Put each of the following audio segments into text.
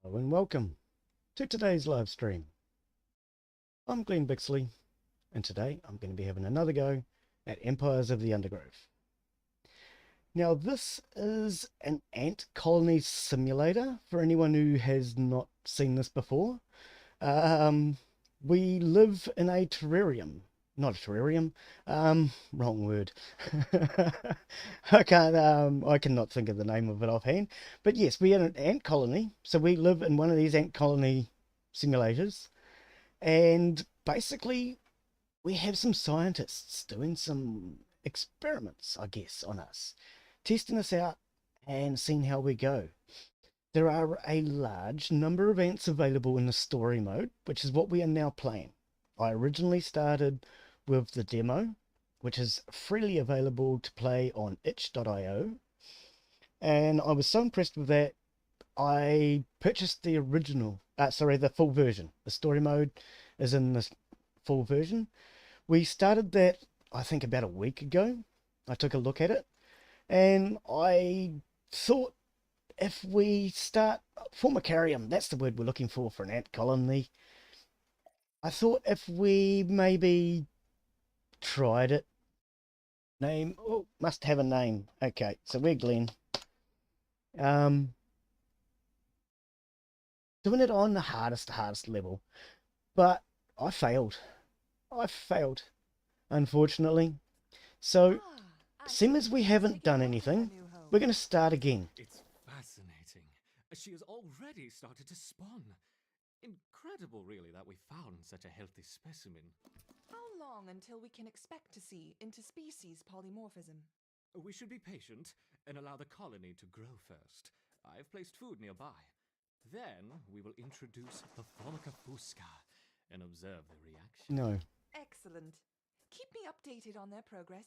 Hello and welcome to today's live stream. I'm Glen Bixley, and today I'm going to be having another go at Empires of the Undergrowth. Now this is an ant colony simulator for anyone who has not seen this before. We live in a terrarium. Not a terrarium, wrong word. I cannot think of the name of it offhand. But yes, we are an ant colony. So we live in one of these ant colony simulators. And basically, we have some scientists doing some experiments, I guess, on us, testing us out and seeing how we go. There are a large number of ants available in the story mode, which is what we are now playing. I originally started with the demo, which is freely available to play on itch.io, and I was so impressed with that, I purchased the the full version. The story mode is in the full version. We started that, I think, about a week ago. I took a look at it, and I thought if we start Formicarium, that's the word we're looking for an ant colony. I thought if we maybe tried it. Must have a name. Okay, so we're Glen. Doing it on the hardest level. But I failed. Unfortunately. So, seeing as we haven't done anything, we're going to start again. It's fascinating. She has already started to spawn. Incredible, really, that we found such a healthy specimen. How long until we can expect to see interspecies polymorphism? We should be patient and allow the colony to grow first. I've placed food nearby. Then we will introduce the Formicarium and observe their reaction. No. Excellent. Keep me updated on their progress.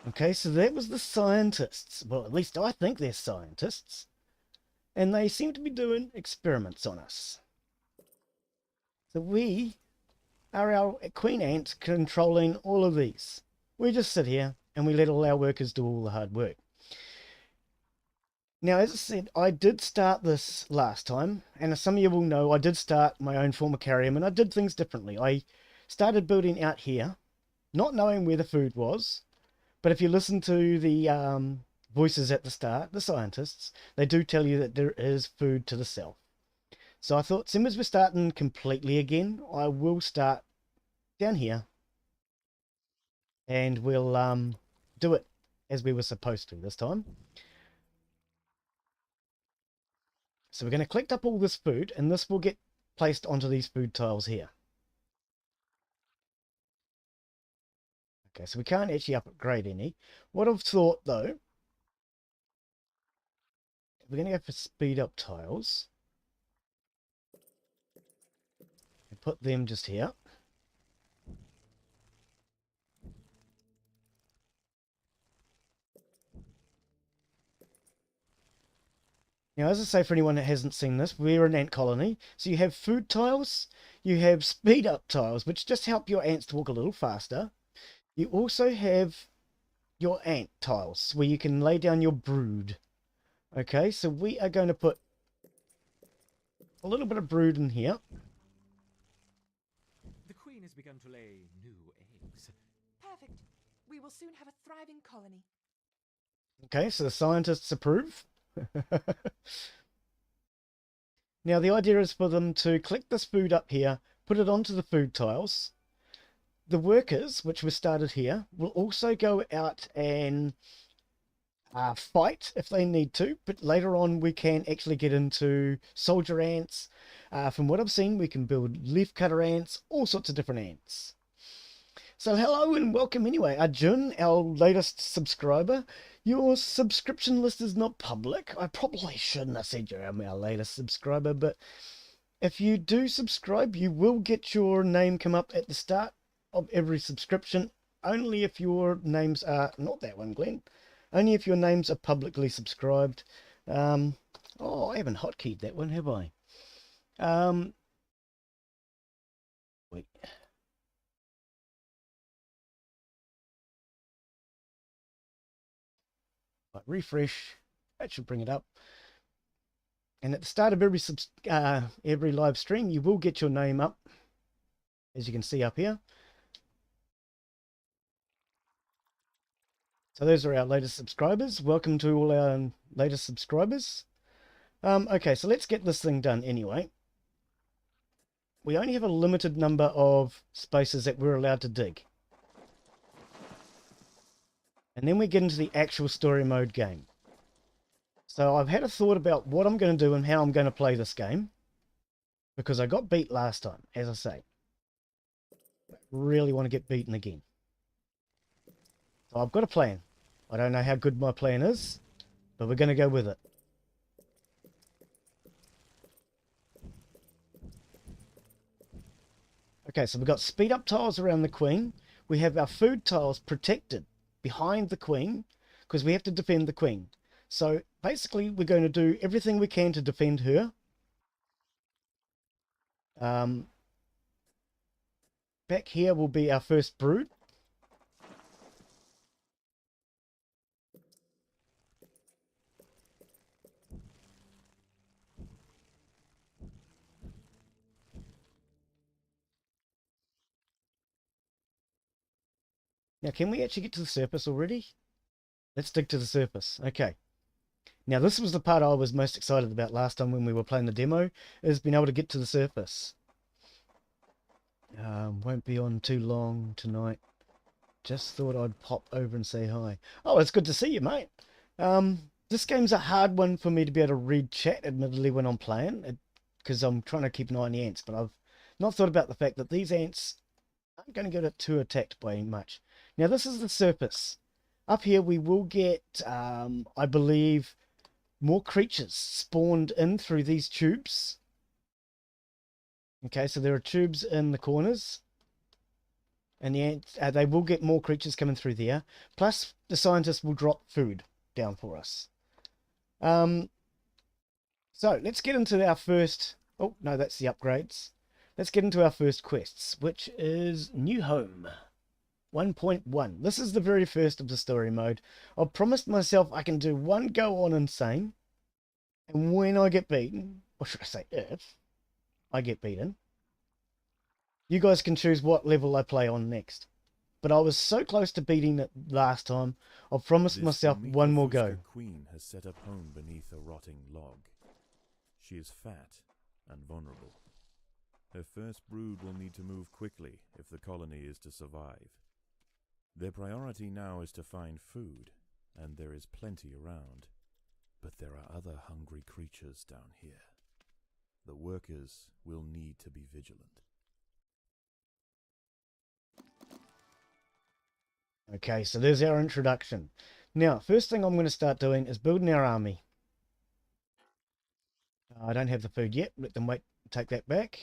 Okay, so that was the scientists. Well, at least I think they're scientists. And they seem to be doing experiments on us. So we are our queen ant controlling all of these. We just sit here and we let all our workers do all the hard work. Now, as I said, I did start this last time, and as some of you will know, I did start my own Formicarium, and I did things differently. I started building out here, not knowing where the food was, but if you listen to the voices at the start, the scientists, they do tell you that there is food to the south. So I thought, since we're starting completely again, I will start down here, and we'll do it as we were supposed to this time. So we're going to collect up all this food, and this will get placed onto these food tiles here. Okay, so we can't actually upgrade any. What I've thought, though, we're going to go for speed up tiles. And put them just here. Now, as I say, for anyone that hasn't seen this, we're an ant colony. So you have food tiles, you have speed up tiles, which just help your ants to walk a little faster. You also have your ant tiles, where you can lay down your brood. Okay, so we are going to put a little bit of brood in here. The queen has begun to lay new eggs. Perfect. We will soon have a thriving colony. Okay, so the scientists approve. Now the idea is for them to collect this food up here, put it onto the food tiles. The workers, which were started here, will also go out and fight if they need to, but later on we can actually get into soldier ants. From what I've seen, we can build leaf cutter ants, all sorts of different ants. So hello and welcome anyway. Arjun, our latest subscriber. Your subscription list is not public. I probably shouldn't have said you're our latest subscriber, but if you do subscribe, you will get your name come up at the start of every subscription, only if your names are, not that one, Glen, only if your names are publicly subscribed. Oh, I haven't hotkeyed that one, have I? Wait. Refresh, that should bring it up. And at the start of every live stream, you will get your name up, as you can see up here. So those are our latest subscribers. Welcome to all our latest subscribers. Okay, so let's get this thing done anyway. We only have a limited number of spaces that we're allowed to dig. And then we get into the actual story mode game. So I've had a thought about what I'm going to do and how I'm going to play this game. Because I got beat last time, as I say. I really want to get beaten again. So I've got a plan. I don't know how good my plan is, but we're going to go with it. Okay, so we've got speed up tiles around the queen. We have our food tiles protected behind the queen because we have to defend the queen. So basically we're going to do everything we can to defend her. Back here will be our first brood. Now, can we actually get to the surface already? Let's dig to the surface. Okay. Now, this was the part I was most excited about last time when we were playing the demo, is being able to get to the surface. Won't be on too long tonight. Just thought I'd pop over and say hi. Oh, it's good to see you, mate. This game's a hard one for me to be able to read chat, admittedly, when I'm playing, because I'm trying to keep an eye on the ants, but I've not thought about the fact that these ants aren't going to get too attacked by much. Now, this is the surface. Up here, we will get, I believe, more creatures spawned in through these tubes. Okay, so there are tubes in the corners. And the ants, they will get more creatures coming through there. Plus, the scientists will drop food down for us. So, let's get into our first... Oh, no, that's the upgrades. Let's get into our first quests, which is New Home 1.1. This is the very first of the story mode. I've promised myself I can do one go on insane. And when I get beaten, or should I say if I get beaten, you guys can choose what level I play on next. But I was so close to beating it last time, I've promised myself one more go. The queen has set up home beneath a rotting log. She is fat and vulnerable. Her first brood will need to move quickly if the colony is to survive. Their priority now is to find food, and there is plenty around. But there are other hungry creatures down here. The workers will need to be vigilant. Okay, so there's our introduction. Now, first thing I'm going to start doing is building our army. I don't have the food yet. Let them wait, take that back.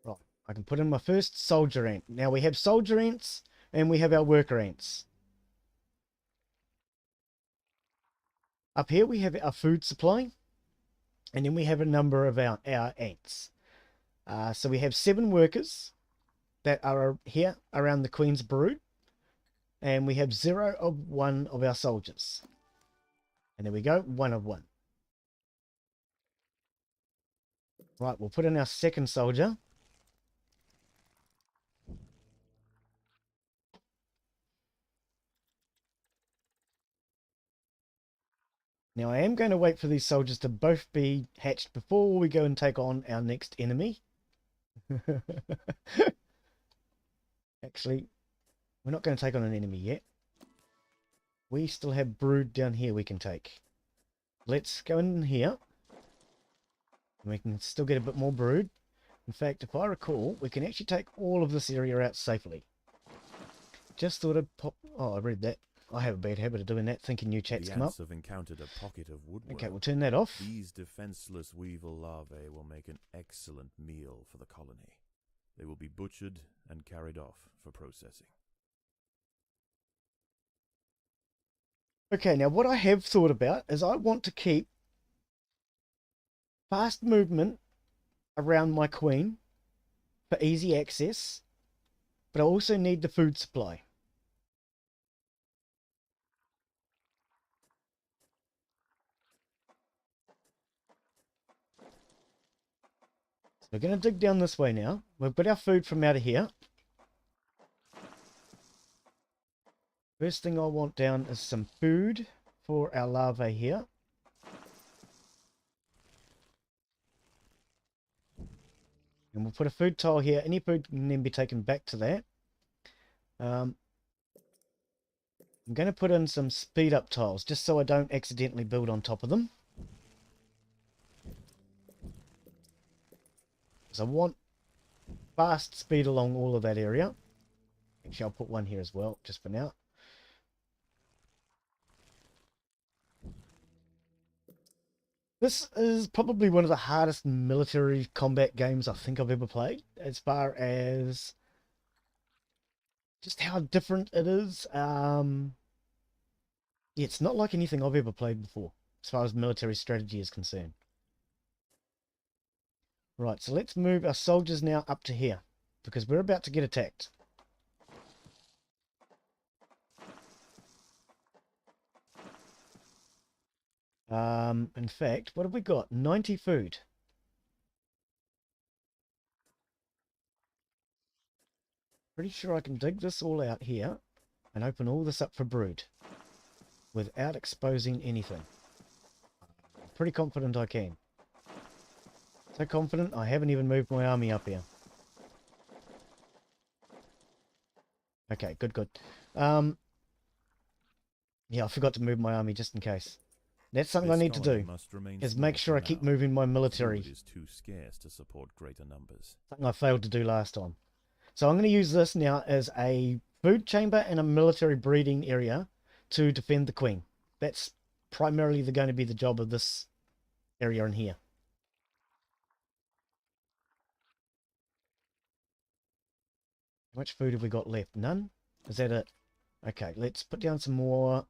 Right, I can put in my first soldier ant. Now we have soldier ants and we have our worker ants. Up here we have our food supply. And then we have a number of our ants. So we have 7 workers that are here around the Queen's brood. And we have 0 of 1 of our soldiers. And there we go, 1 of 1. Right, we'll put in our second soldier. Now I am going to wait for these soldiers to both be hatched before we go and take on our next enemy. Actually, we're not going to take on an enemy yet. We still have brood down here we can take. Let's go in here. And we can still get a bit more brood. In fact, if I recall, we can actually take all of this area out safely. Just thought I'd pop... Oh, I read that. I have a bad habit of doing that, thinking new chats come up. The ants have encountered a pocket of woodworm. Okay, we'll turn that off. These defenseless weevil larvae will make an excellent meal for the colony. They will be butchered and carried off for processing. Okay, now what I have thought about is I want to keep fast movement around my queen for easy access, but I also need the food supply. We're going to dig down this way now. We've got our food from out of here. First thing I want down is some food for our larvae here. And we'll put a food tile here. Any food can then be taken back to that. I'm going to put in some speed up tiles just so I don't accidentally build on top of them. Because I want fast speed along all of that area. Actually, I'll put one here as well, just for now. This is probably one of the hardest military combat games I think I've ever played, as far as just how different it is. Yeah, it's not like anything I've ever played before, as far as military strategy is concerned. Right, so let's move our soldiers now up to here, because we're about to get attacked. In fact, what have we got? 90 food. Pretty sure I can dig this all out here and open all this up for brood without exposing anything. I'm pretty confident I can. So confident I haven't even moved my army up here. Okay, good, good. Yeah, I forgot to move my army just in case. That's something I need to do, is make sure I keep moving my military. Food is too scarce to support greater numbers. Something I failed to do last time. So I'm going to use this now as a food chamber and a military breeding area to defend the queen. That's primarily going to be the job of this area in here. How much food have we got left? None? Is that it? Okay, let's put down some more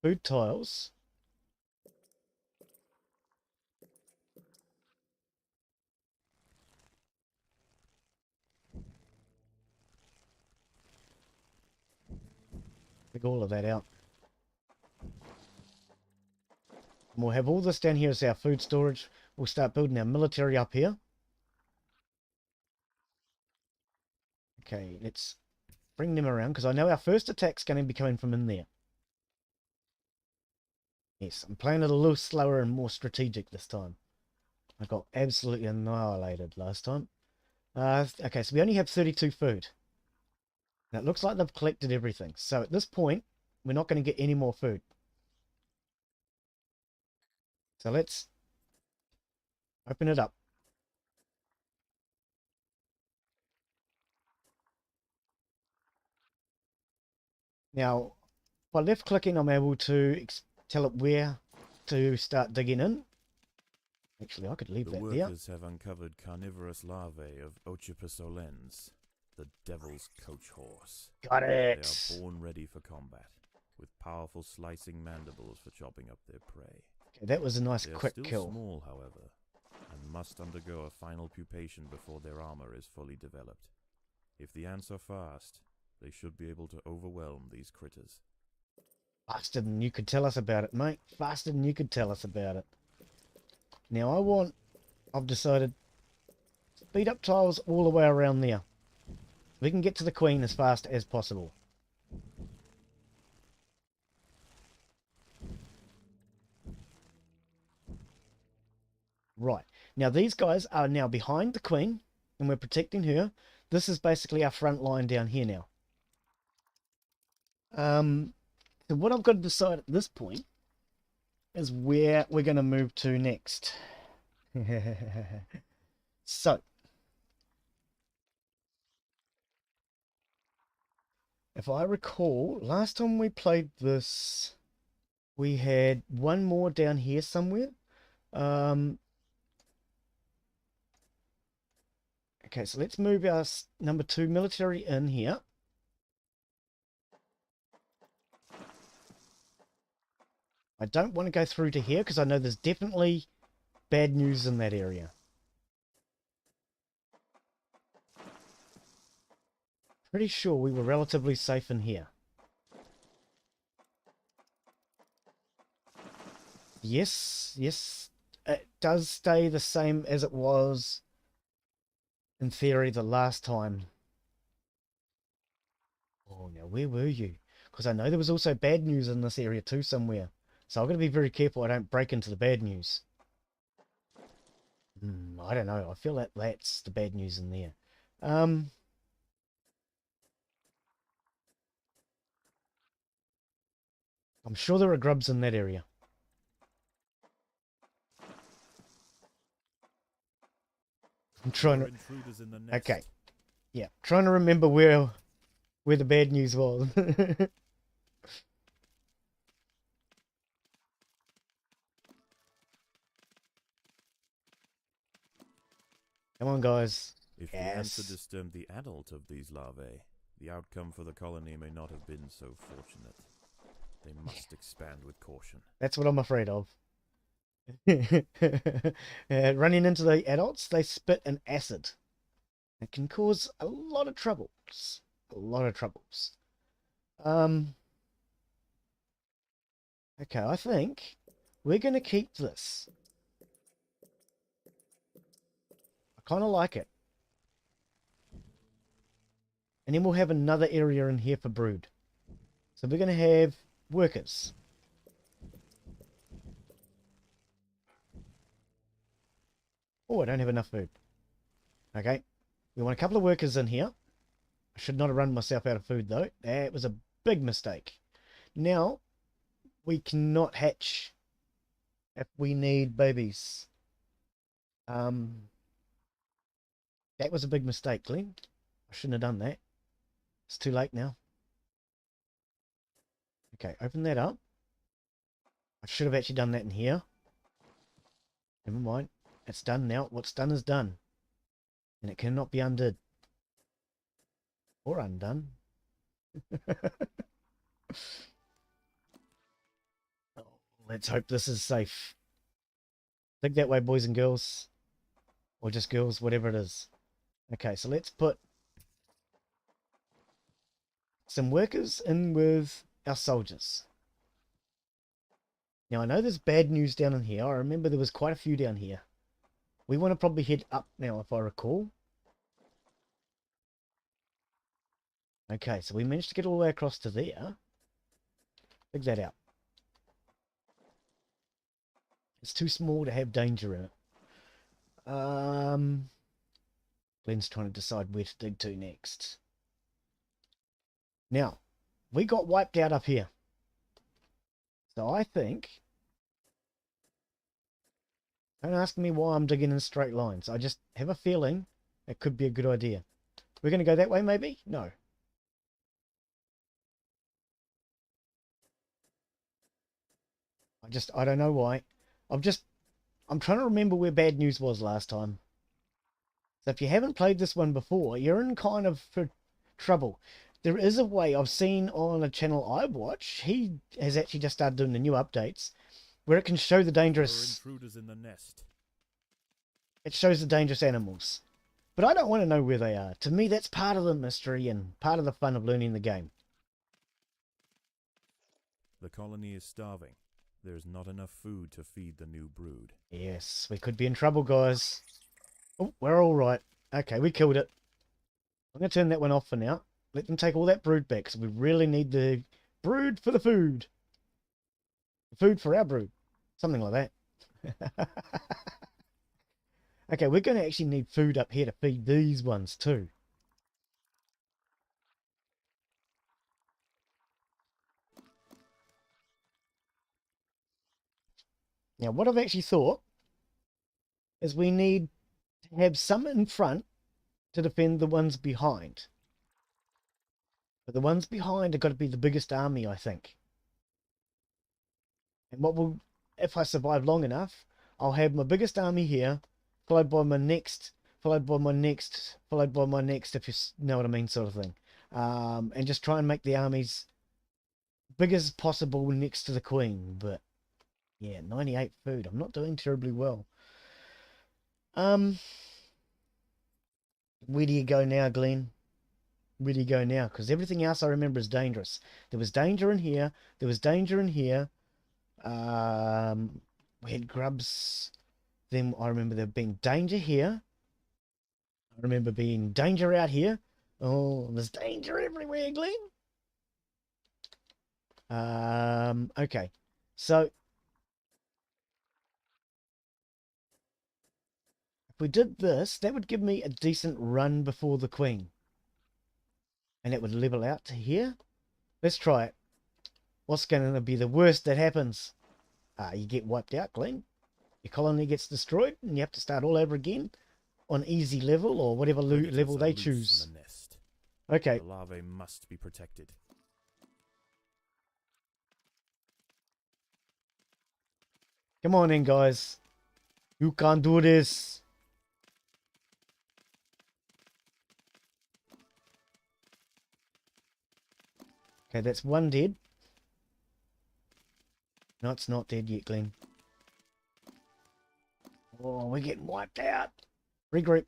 food tiles. Dig all of that out. And we'll have all this down here as our food storage. We'll start building our military up here. Okay, let's bring them around, because I know our first attack's going to be coming from in there. Yes, I'm playing it a little slower and more strategic this time. I got absolutely annihilated last time. Okay, so we only have 32 food. Now it looks like they've collected everything. So at this point, we're not going to get any more food. So let's open it up. Now, by left clicking, I'm able to tell it where to start digging in. Actually, I could leave The that there. workers have uncovered carnivorous larvae of Ochipus olens, the devil's coach horse. Got They it. are born ready for combat, with powerful slicing mandibles for chopping up their prey. Okay, that was a nice They are quick still kill. small, however, and must undergo a final pupation before their armor is fully developed. If the ants are fast, they should be able to overwhelm these critters. Faster than you could tell us about it, mate. Faster than you could tell us about it. Now I've decided, speed up tiles all the way around there. We can get to the queen as fast as possible. Right. Now these guys are now behind the queen, and we're protecting her. This is basically our front line down here now. So what I've got to decide at this point is where we're going to move to next. So, if I recall, last time we played this, we had one more down here somewhere. Okay, so let's move our number 2 military in here. I don't want to go through to here because I know there's definitely bad news in that area. Pretty sure we were relatively safe in here. Yes, yes, it does stay the same as it was in theory, the last time. Oh, now where were you? Because I know there was also bad news in this area too somewhere. So I've got to be very careful I don't break into the bad news. I don't know. I feel that that's the bad news in there. I'm sure there are grubs in that area. I'm trying to... Intruders in the nest. Okay. Yeah, trying to remember where the bad news was. Come on, guys. If the answer disturbed the adult of these larvae, the outcome for the colony may not have been so fortunate. They must expand with caution. That's what I'm afraid of. Running into the adults, they spit an acid. It can cause a lot of troubles. A lot of troubles. Okay, I think we're going to keep this. I kind of like it. And then we'll have another area in here for brood. So we're going to have workers. Oh, I don't have enough food. Okay. We want a couple of workers in here. I should not have run myself out of food, though. That was a big mistake. Now, we cannot hatch if we need babies. That was a big mistake, Glen. I shouldn't have done that. It's too late now. Okay, open that up. I should have actually done that in here. Never mind. It's done now. What's done is done. And it cannot be undid. Or undone. Oh, let's hope this is safe. Think that way, boys and girls. Or just girls, whatever it is. Okay, so let's put some workers in with our soldiers. Now, I know there's bad news down in here. I remember there was quite a few down here. We want to probably head up now, if I recall. Okay, so we managed to get all the way across to there. Dig that out. It's too small to have danger in it. Glen's trying to decide where to dig to next. Now, we got wiped out up here. So I think... Don't ask me why I'm digging in straight lines. I just have a feeling it could be a good idea. We're going to go that way, maybe? No. I don't know why. I'm trying to remember where bad news was last time. So if you haven't played this one before, you're in kind of for trouble. There is a way I've seen on a channel I watch. He has actually just started doing the new updates where it can show the dangerous... Intruders in the nest. It shows the dangerous animals. But I don't want to know where they are. To me, that's part of the mystery and part of the fun of learning the game. The colony is starving. There's not enough food to feed the new brood. Yes, we could be in trouble, guys. Oh, we're all right. Okay, we killed it. I'm going to turn that one off for now. Let them take all that brood back, because we really need the brood for the food. The food for our brood. Something like that. Okay, we're going to actually need food up here to feed these ones too. Now, what I've actually thought is we need to have some in front to defend the ones behind. But the ones behind have got to be the biggest army, I think. And what will, if I survive long enough, I'll have my biggest army here, followed by my next, followed by my next, followed by my next, if you know what I mean, sort of thing. And just try and make the armies big as possible next to the queen. But yeah, 98 food. I'm not doing terribly well. Where do you go now, Glen? Where do you go now? Because everything else I remember is dangerous. There was danger in here. There was danger in here. We had grubs. Then I remember there being danger here. I remember being danger out here. Oh, there's danger everywhere, Glen. Okay. So if we did this, that would give me a decent run before the queen. And it would level out to here. Let's try it. What's going to be the worst that happens? You get wiped out, Glen. Your colony gets destroyed, and you have to start all over again on easy level or whatever level they choose. The nest. Okay. The larvae must be protected. Come on in, guys. You can't do this. Okay, that's one dead. No, it's not dead yet, Glen. Oh, we're getting wiped out. Regroup.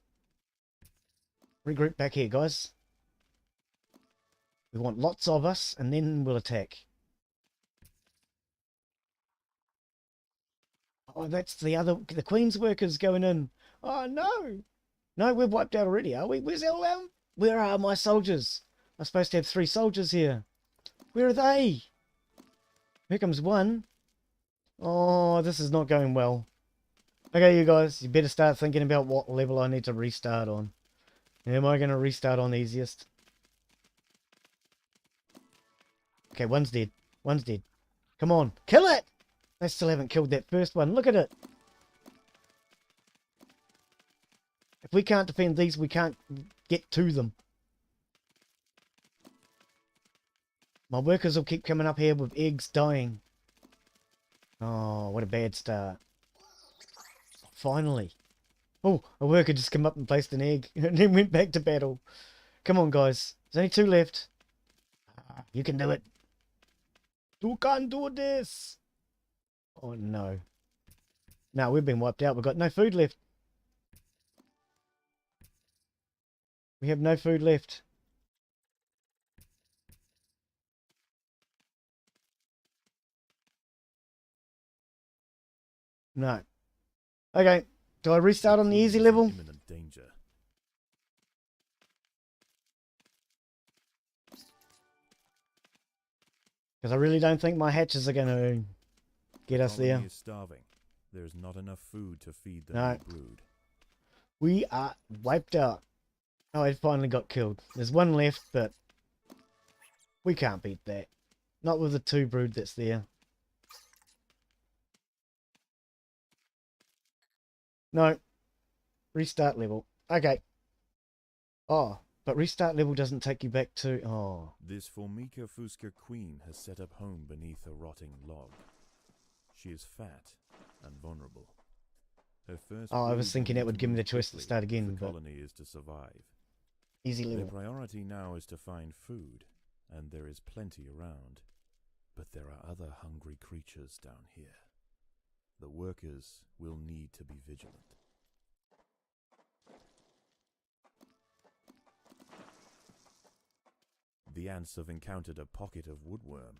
Regroup back here, guys. We want lots of us, and then we'll attack. Oh, that's the Queen's workers going in. Oh, no. No, we're wiped out already, are we? Where are my soldiers? I'm supposed to have 3 soldiers here. Where are they? Here comes one. Oh, this is not going well. Okay, you guys, you better start thinking about what level I need to restart on. Am I going to restart on easiest? Okay, one's dead. One's dead. Come on, kill it! I still haven't killed that first one. Look at it. If we can't defend these, we can't get to them. My workers will keep coming up here with eggs dying. Oh, what a bad start. Finally. Oh, a worker just came up and placed an egg and then went back to battle. Come on, guys. There's only 2 left. You can do it. You can't do this. Oh, no. No, we've been wiped out. We've got no food left. We have no food left. No. Okay. Do I restart on the easy level? Imminent danger. Because I really don't think my hatches are going to get us there. Is starving. There's not enough food to feed the No. new brood. We are wiped out. Oh, it finally got killed. There's one left, but we can't beat that. Not with the 2 brood that's there. No. Restart level. Okay. Oh, but restart level doesn't take you back to... Oh. This Formica fusca queen has set up home beneath a rotting log. She is fat and vulnerable. Her first Oh, I brood was thinking will that would need give me the move choice to quickly start if again, the but... colony is to survive. Easy Their level. priority now is to find food, and there is plenty around. But there are other hungry creatures down here. The workers will need to be vigilant. The ants have encountered a pocket of woodworm.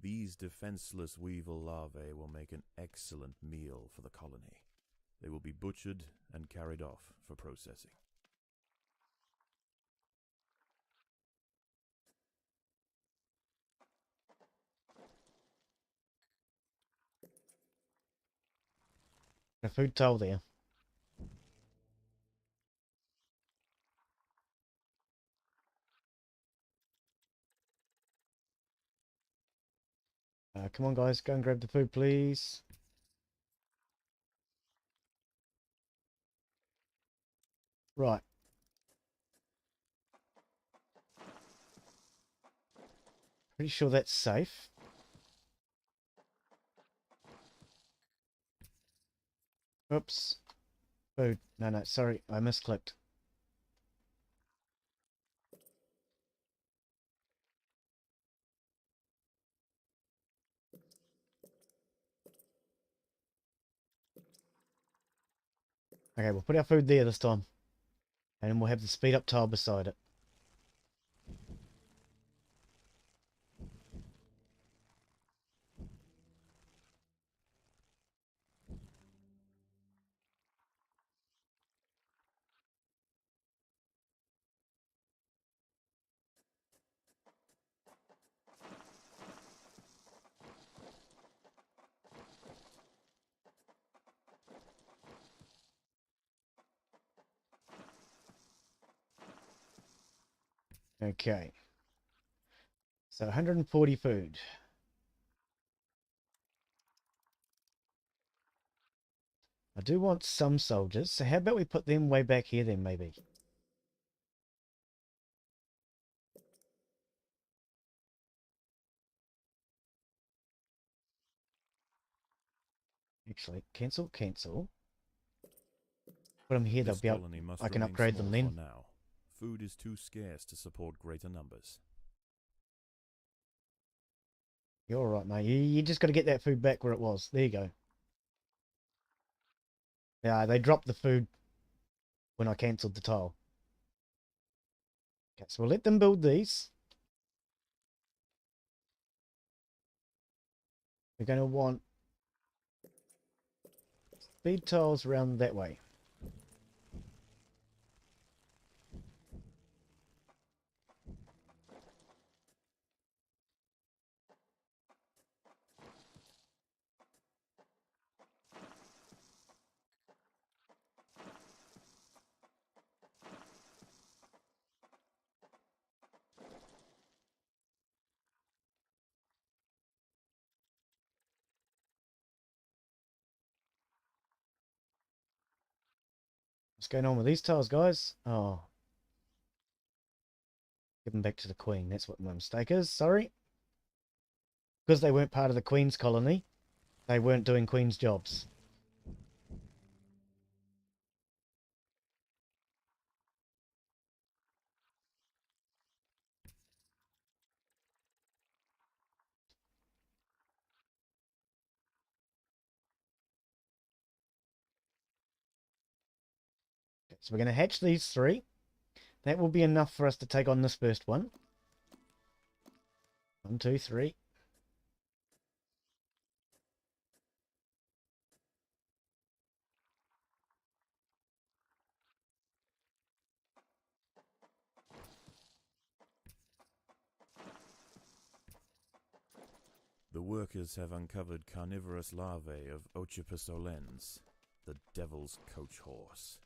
These defenseless weevil larvae will make an excellent meal for the colony. They will be butchered and carried off for processing. A food towel there. Come on, guys. Go and grab the food, please. Right. Pretty sure that's safe. Oops. Food. No, sorry. I misclicked. Okay, we'll put our food there this time. And then we'll have the speed up tile beside it. Okay. So 140 food. I do want some soldiers, so how about we put them way back here then, maybe? Actually, cancel. Put them here, they'll This be able, colony must I can remain upgrade them small then. for now. Food is too scarce to support greater numbers. You're all right, mate. You just got to get that food back where it was. There you go. Yeah, they dropped the food when I cancelled the tile. Okay, so we'll let them build these. We're going to want speed tiles around that way. What's going on with these tiles, guys? Oh, give them back to the queen. That's what my mistake is. Sorry. Because they weren't part of the queen's colony, they weren't doing queen's jobs. Okay, so we're going to hatch these three. That will be enough for us to take on this first one. 1, 2, 3. The workers have uncovered carnivorous larvae of Ocypus olens, the devil's coach horse.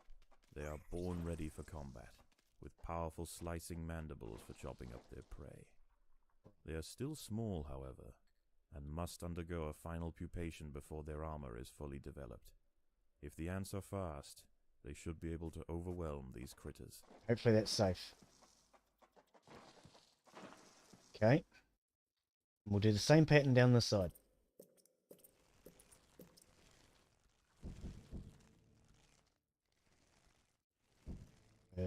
They are born ready for combat, with powerful slicing mandibles for chopping up their prey. They are still small, however, and must undergo a final pupation before their armor is fully developed. If the ants are fast, they should be able to overwhelm these critters. Hopefully that's safe. Okay. We'll do the same pattern down this side.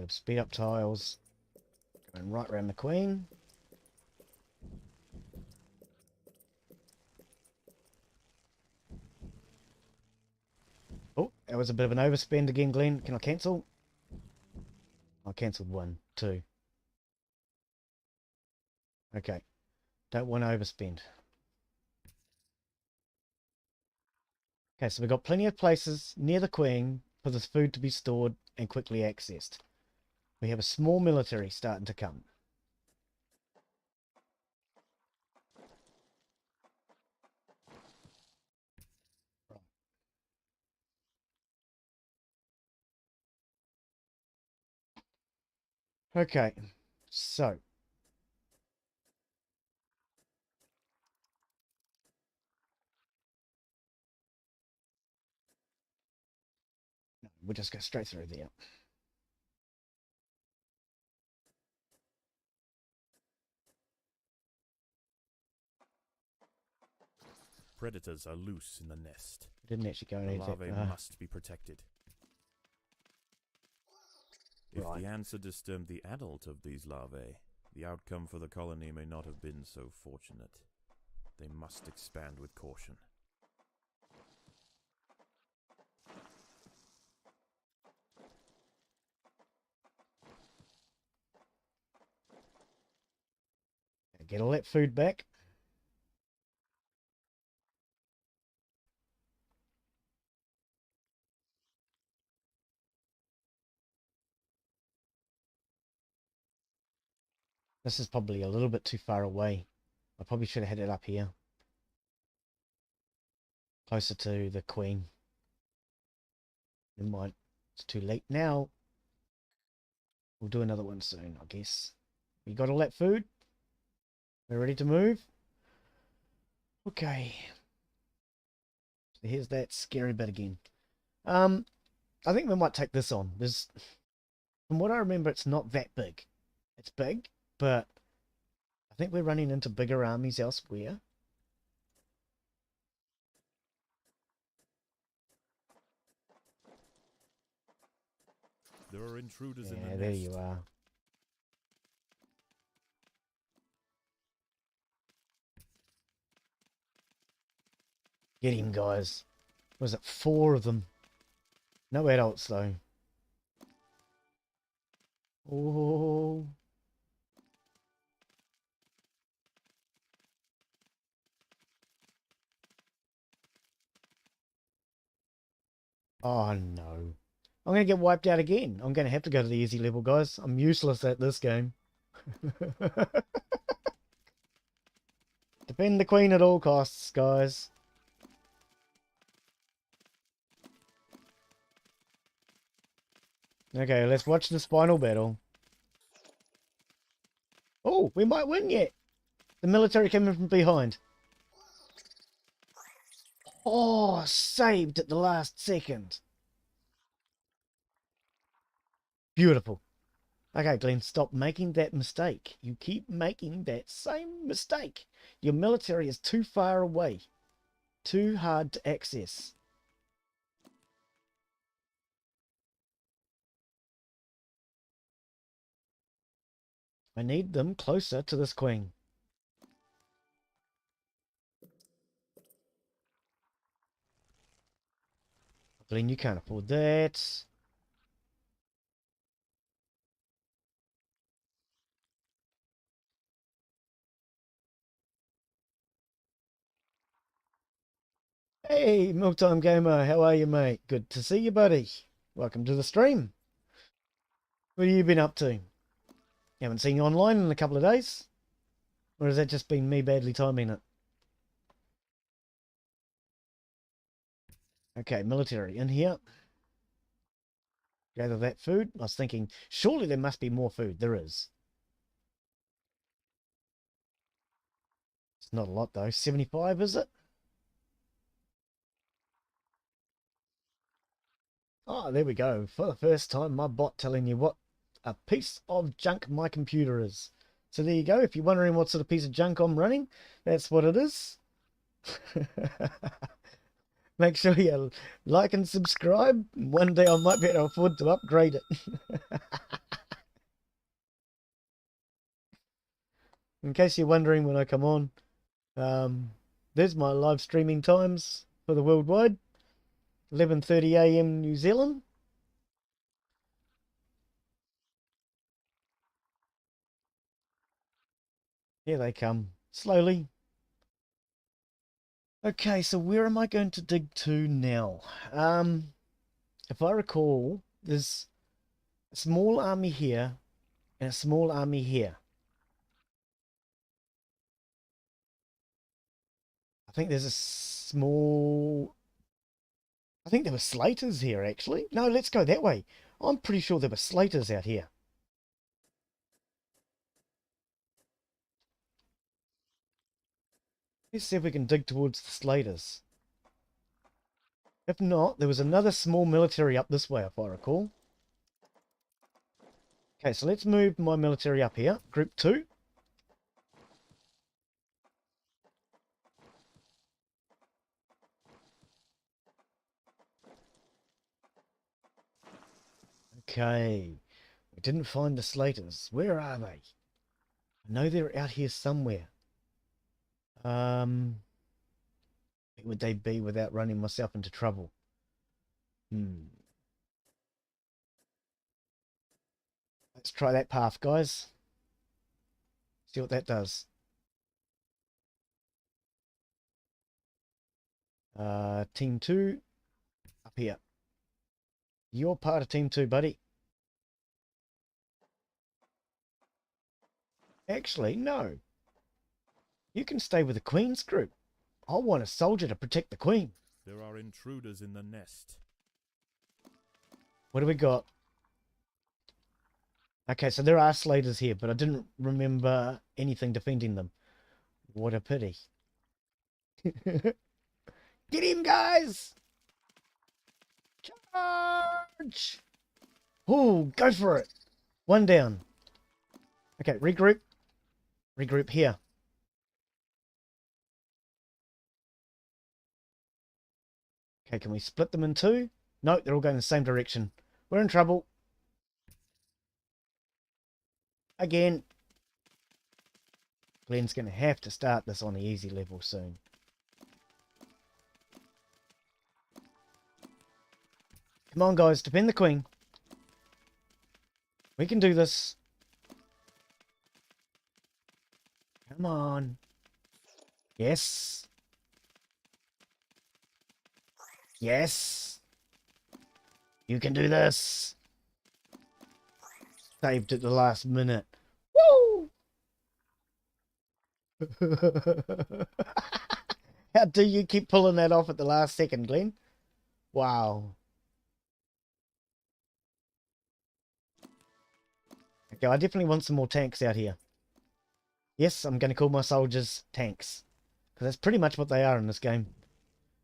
Speed up tiles. Going right around the queen. Oh, that was a bit of an overspend again, Glen. Can I cancel? I cancelled 1, 2. Okay. Don't want to overspend. Okay, so we've got plenty of places near the queen for this food to be stored and quickly accessed. We have a small military starting to come. Okay, so we'll just go straight through there. Predators are loose in the nest. Didn't actually go The any larvae that must be protected. If Right. the ants had disturbed the adult of these larvae, the outcome for the colony may not have been so fortunate. They must expand with caution. Get all that food back. This is probably a little bit too far away. I probably should have had it up here. Closer to the queen. Never mind. It's too late now. We'll do another one soon, I guess. We got all that food? We're ready to move? Okay. So here's that scary bit again. I think we might take this on. From what I remember, it's not that big. It's big, but I think we're running into bigger armies elsewhere. There are intruders in the Yeah, nest. there you are. Get him, guys. Was it 4 of them? No adults, though. Oh. Oh, no. I'm going to get wiped out again. I'm going to have to go to the easy level, guys. I'm useless at this game. Defend the queen at all costs, guys. Okay, let's watch this final battle. Oh, we might win yet. The military coming from behind. Oh, saved at the last second. Beautiful. Okay, Glenn, stop making that mistake. You keep making that same mistake. Your military is too far away. Too hard to access. I need them closer to this queen. Glenn, you can't afford that. Hey, Milktime Gamer, how are you, mate? Good to see you, buddy. Welcome to the stream. What have you been up to? Haven't seen you online in a couple of days? Or has that just been me badly timing it? Okay, military in here. Gather that food. I was thinking, surely there must be more food. There is. It's not a lot, though. 75, is it? Oh, there we go. For the first time, my bot telling you what a piece of junk my computer is. So there you go. If you're wondering what sort of piece of junk I'm running, that's what it is. Make sure you like and subscribe. One day I might be able to afford to upgrade it. In case you're wondering when I come on, there's my live streaming times for the worldwide. 11:30 a.m. New Zealand. Here they come, slowly. Okay, so where am I going to dig to now? If I recall, there's a small army here and a small army here. I think there's a small... I think there were slaters here, actually. No, let's go that way. I'm pretty sure there were slaters out here. Let's see if we can dig towards the slaters. If not, there was another small military up this way, if I recall. Okay, so let's move my military up here. Group 2. Okay. We didn't find the slaters. Where are they? I know they're out here somewhere. Where would they be without running myself into trouble? Let's try that path, guys. See what that does. Team 2, up here. You're part of Team 2, buddy. Actually, no. You can stay with the Queen's group. I want a soldier to protect the Queen. There are intruders in the nest. What do we got? Okay, so there are slaters here, but I didn't remember anything defending them. What a pity. Get him, guys! Charge! Oh, go for it. One down. Okay, regroup. Regroup here. Okay, can we split them in two? No, they're all going the same direction. We're in trouble. Again. Glen's going to have to start this on the easy level soon. Come on, guys. Defend the queen. We can do this. Come on. Yes. Yes. You can do this. Saved at the last minute. Woo! How do you keep pulling that off at the last second, Glen? Wow. Okay, I definitely want some more tanks out here. Yes, I'm going to call my soldiers tanks. Because that's pretty much what they are in this game.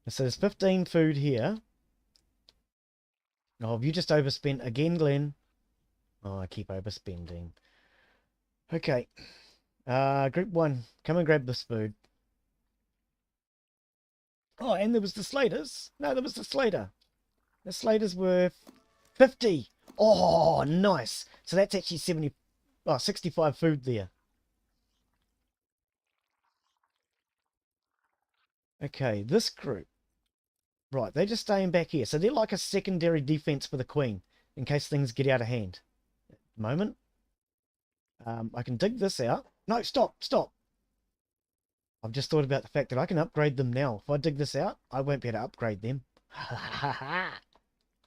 So there's 15 food here. Oh, have you just overspent again, Glen? Oh, I keep overspending. Okay. Group 1, come and grab this food. Oh, and there was the slaters. No, there was the slater. The slaters were 50. Oh, nice. So that's actually 65 food there. Okay, this group. Right, they're just staying back here. So they're like a secondary defense for the queen in case things get out of hand. At the moment. I can dig this out. No, stop. I've just thought about the fact that I can upgrade them now. If I dig this out, I won't be able to upgrade them.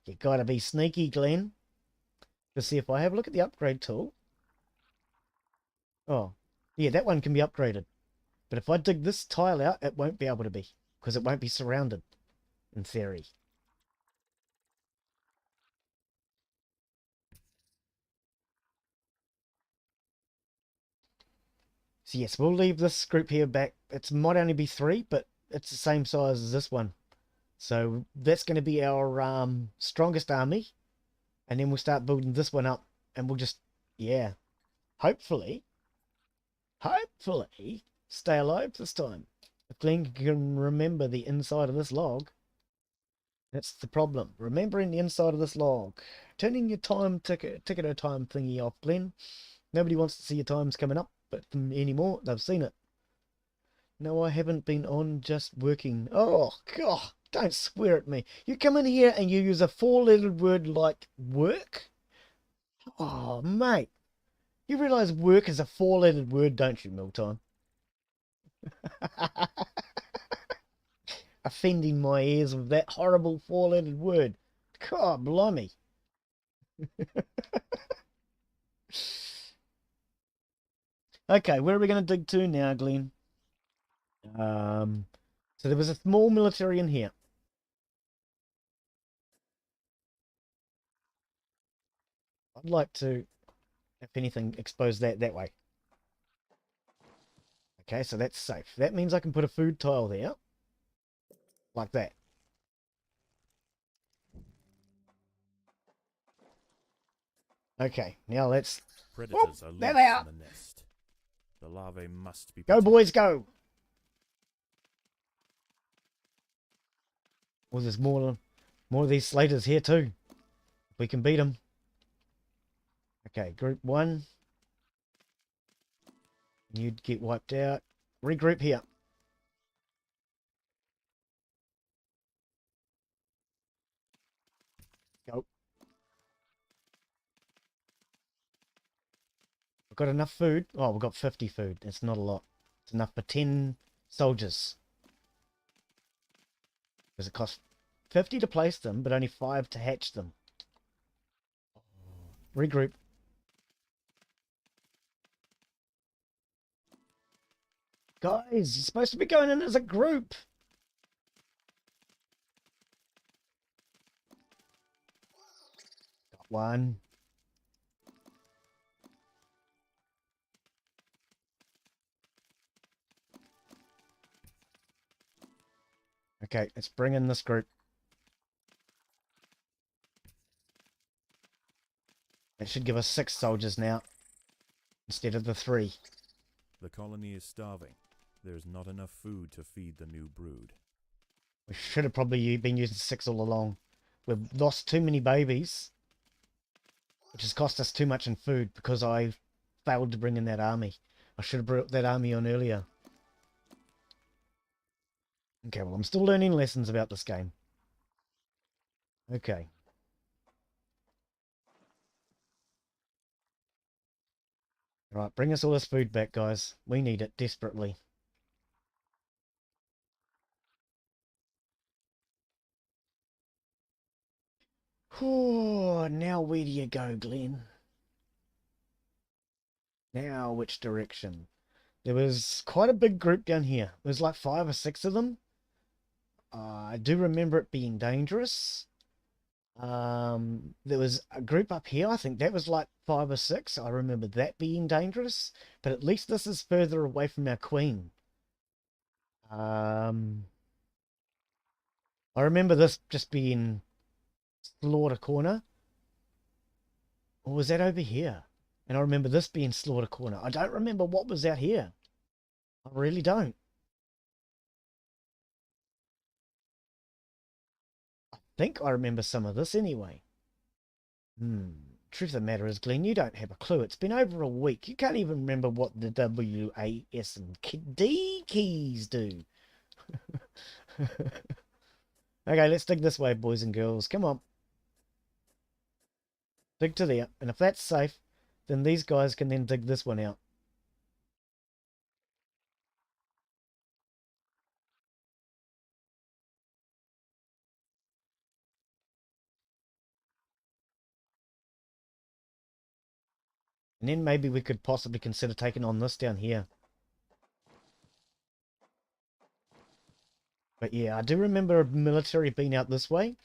You gotta be sneaky, Glen. Let's see if I have a look at the upgrade tool. Oh, yeah, that one can be upgraded. But if I dig this tile out, it won't be able to be. Because it won't be surrounded, in theory. So yes, we'll leave this group here back. It might only be 3, but it's the same size as this one. So that's going to be our strongest army. And then we'll start building this one up. And we'll just, yeah, hopefully, stay alive this time. If Glen can remember the inside of this log, that's the problem. Remembering the inside of this log. Turning your time ticketer time thingy off, Glen. Nobody wants to see your times coming up but anymore. They've seen it. No, I haven't been on, just working. Oh, God, don't swear at me. You come in here and you use a 4-lettered word like work? Oh, mate. You realise work is a 4-lettered word, don't you, Miltime? Offending my ears with that horrible 4-lettered word. God, blimey. Okay, where are we going to dig to now, Glen? So there was a small military in here. I'd like to, if anything, expose that way. Okay, so that's safe. That means I can put a food tile there. Like that. Okay, now let's... Predators are there loose they are. in the nest. The larvae must be Go, protected. boys, go! Well, there's more of these slaters here too. We can beat them. Okay, group 1. You'd get wiped out. Regroup here. Go. We've got enough food. Oh, we've got 50 food. It's not a lot. It's enough for 10 soldiers. Because it costs 50 to place them, but only 5 to hatch them. Regroup. Guys, you're supposed to be going in as a group. Got one. Okay, let's bring in this group. That should give us 6 soldiers now, instead of the 3. The colony is starving. There's not enough food to feed the new brood. We should have probably been using 6 all along. We've lost too many babies, which has cost us too much in food because I failed to bring in that army. I should have brought that army on earlier. Okay, well, I'm still learning lessons about this game. Okay. Right, bring us all this food back, guys. We need it desperately. Oh, now where do you go, Glen? Now which direction? There was quite a big group down here. There's like 5 or 6 of them. I do remember it being dangerous. There was a group up here. I think that was like 5 or 6. I remember that being dangerous. But at least this is further away from our queen. I remember this just being Slaughter Corner. Or was that over here? And I remember this being Slaughter Corner. I don't remember what was out here. I really don't. I think I remember some of this anyway. Truth of the matter is, Glen, you don't have a clue. It's been over a week. You can't even remember what the W, A, S, and D keys do. Okay, let's dig this way, boys and girls. Come on. Dig to there. And if that's safe, then these guys can then dig this one out. And then maybe we could possibly consider taking on this down here. But yeah, I do remember a military being out this way.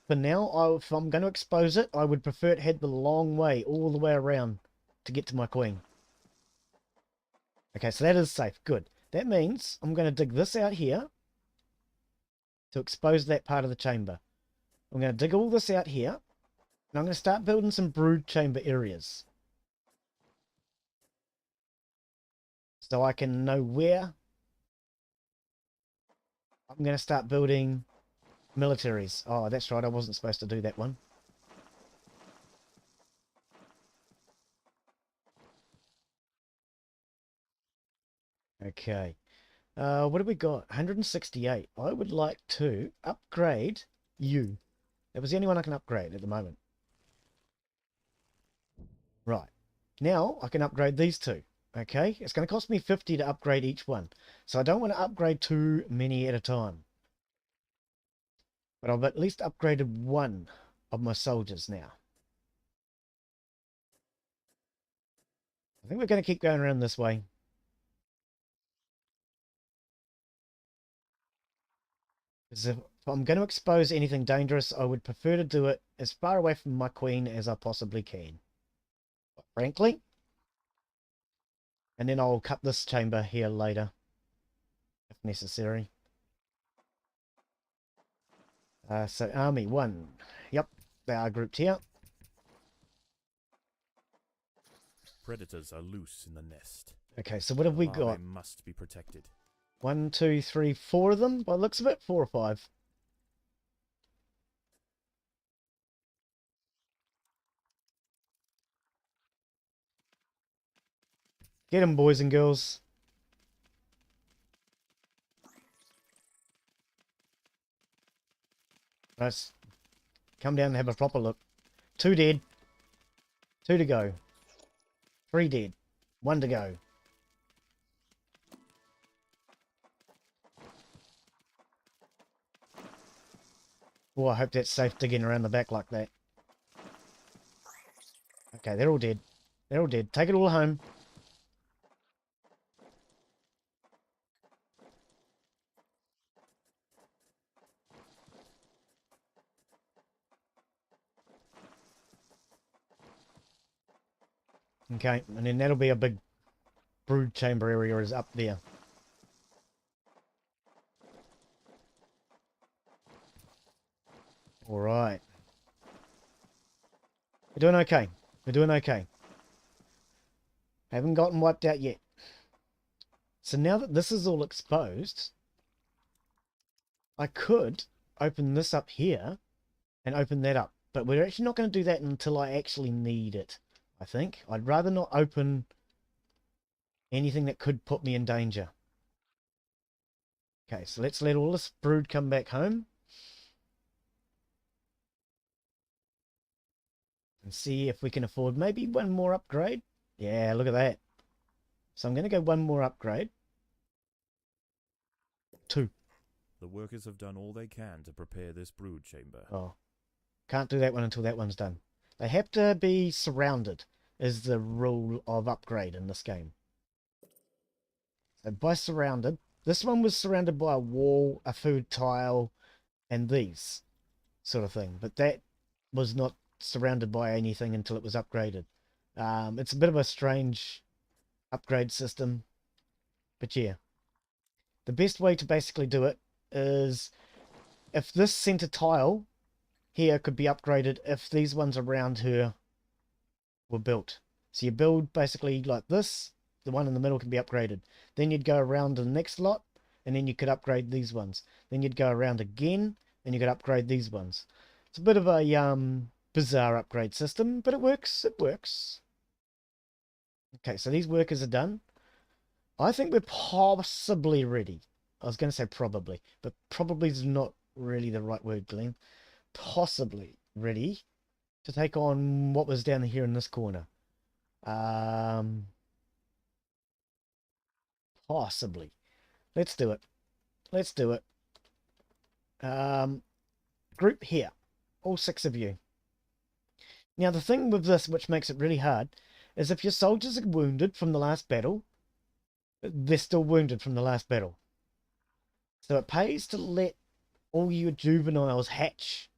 For now, if I'm going to expose it, I would prefer it head the long way, all the way around, to get to my queen. Okay, so that is safe. Good. That means I'm going to dig this out here to expose that part of the chamber. I'm going to dig all this out here, and I'm going to start building some brood chamber areas. So I can know where I'm going to start building militaries. Oh, that's right, I wasn't supposed to do that one. Okay. What have we got? 168. I would like to upgrade you. That was the only one I can upgrade at the moment. Right. Now I can upgrade these two. Okay. It's going to cost me 50 to upgrade each one. So I don't want to upgrade too many at a time. But I've at least upgraded one of my soldiers now. I think we're going to keep going around this way. Because if I'm going to expose anything dangerous, I would prefer to do it as far away from my queen as I possibly can. But frankly. And then I'll cut this chamber here later, if necessary. So army 1. Yep, they are grouped here. Predators are loose in the nest. Okay, so what have we Larvae got? must be protected. 1, 2, 3, 4 of them, by the looks of it. 4 or 5. Get them, boys and girls. Let's come down and have a proper look. 2 dead. 2 to go. 3 dead. 1 to go. Oh, I hope that's safe digging around the back like that. Okay, they're all dead. They're all dead. Take it all home. Okay, and then that'll be a big brood chamber area is up there. Alright. We're doing okay. We're doing okay. Haven't gotten wiped out yet. So now that this is all exposed, I could open this up here and open that up. But we're actually not going to do that until I actually need it, I think. I'd rather not open anything that could put me in danger. Okay, so let's let all this brood come back home. And see if we can afford maybe one more upgrade. Yeah, look at that. So I'm going to go one more upgrade. 2. The workers have done all they can to prepare this brood chamber. Oh, can't do that one until that one's done. They have to be surrounded, is the rule of upgrade in this game. So by surrounded, this one was surrounded by a wall, a food tile, and these sort of thing. But that was not surrounded by anything until it was upgraded. It's a bit of a strange upgrade system. But yeah. The best way to basically do it is if this center tile here could be upgraded if these ones around her were built. So you build basically like this, the one in the middle can be upgraded. Then you'd go around to the next lot, and then you could upgrade these ones. Then you'd go around again, and you could upgrade these ones. It's a bit of a bizarre upgrade system, but it works. It works. Okay, so these workers are done. I think we're possibly ready. I was going to say probably, but probably is not really the right word, Glen. Possibly ready to take on what was down here in this corner. Possibly. Let's do it. Let's do it. Group here. All 6 of you. Now the thing with this, which makes it really hard, is if your soldiers are wounded from the last battle, they're still wounded from the last battle. So it pays to let all your juveniles hatch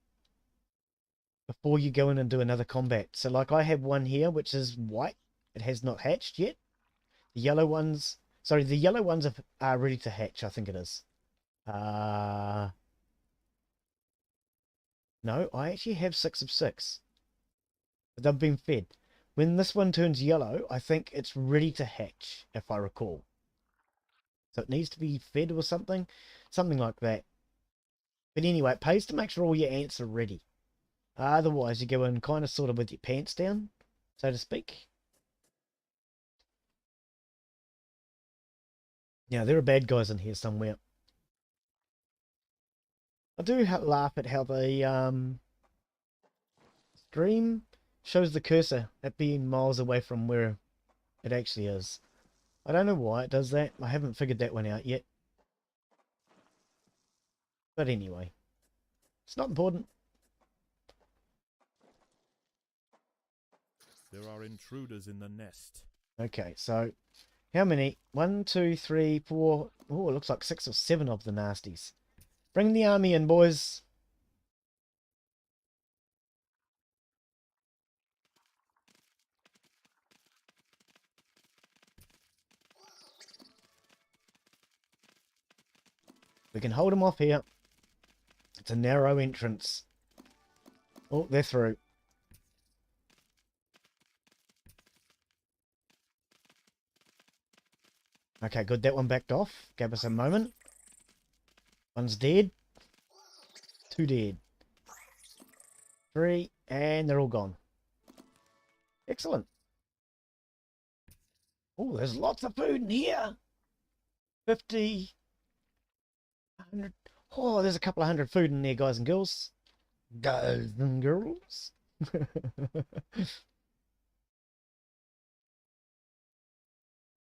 before you go in and do another combat. So like I have one here, which is white. It has not hatched yet. The yellow ones, sorry, the yellow ones are ready to hatch, I think it is. No, I actually have 6 of 6. But they've been fed. When this one turns yellow, I think it's ready to hatch, if I recall. So it needs to be fed or something. Something like that. But anyway, it pays to make sure all your ants are ready. Otherwise, you go in kind of sort of with your pants down, so to speak. Now, there are bad guys in here somewhere. I do laugh at how the stream shows the cursor at being miles away from where it actually is. I don't know why it does that. I haven't figured that one out yet. But anyway, it's not important. There are intruders in the nest. Okay, so how many? 1, 2, 3, 4. Oh, it looks like 6 or 7 of the nasties. Bring the army in, boys. We can hold them off here. It's a narrow entrance. Oh, they're through. Okay, good. That one backed off. Gave us a moment. One's dead. 2 dead. 3, and they're all gone. Excellent. Oh, there's lots of food in here. 50. 100. Oh, there's a couple of 100 food in there, guys and girls. Guys and girls.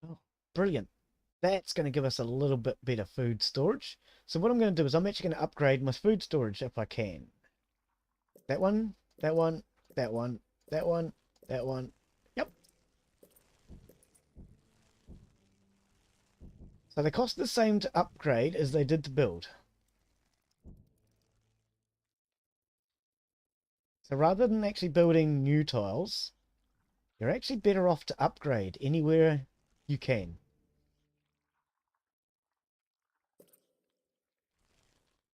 Oh, brilliant. That's going to give us a little bit better food storage. So what I'm going to do is I'm actually going to upgrade my food storage if I can. That one, that one, that one, that one, that one. Yep. So they cost the same to upgrade as they did to build. So rather than actually building new tiles, you're actually better off to upgrade anywhere you can.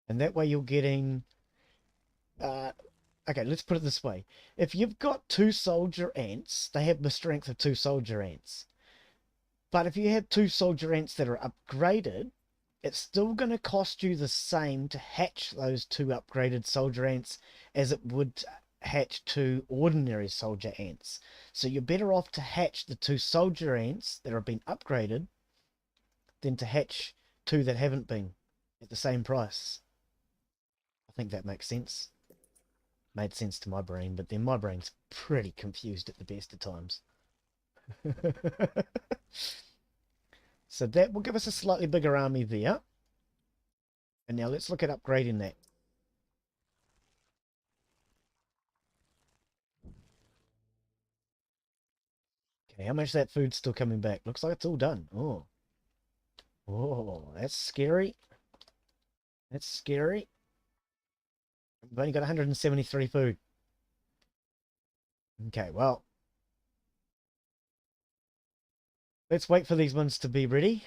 And that way you're getting Okay, let's put it this way. If you've got 2 soldier ants, they have the strength of 2 soldier ants. But if you have 2 soldier ants that are upgraded, it's still going to cost you the same to hatch those 2 upgraded soldier ants as it would hatch 2 ordinary soldier ants. So you're better off to hatch the 2 soldier ants that have been upgraded than to hatch 2 that haven't been at the same price. I think that makes sense. Made sense to my brain, but then my brain's pretty confused at the best of times. So that will give us a slightly bigger army there. And now let's look at upgrading that. Okay, how much of that food's still coming back? Looks like it's all done. Oh. Oh, that's scary. That's scary. We've only got 173 food. Okay, well. Let's wait for these ones to be ready.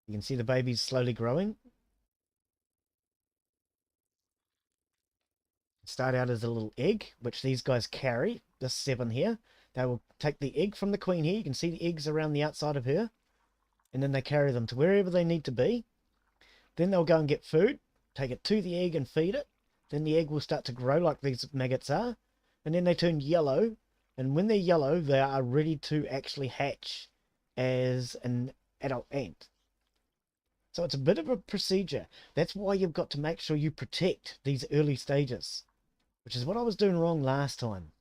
You can see the babies slowly growing. Start out as a little egg, which these guys carry. This 7 here. They will take the egg from the queen here. You can see the eggs around the outside of her. And then they carry them to wherever they need to be. Then they'll go and get food. Take it to the egg and feed it. Then the egg will start to grow like these maggots are. And then they turn yellow. And when they're yellow, they are ready to actually hatch as an adult ant. So it's a bit of a procedure. That's why you've got to make sure you protect these early stages, which is what I was doing wrong last time.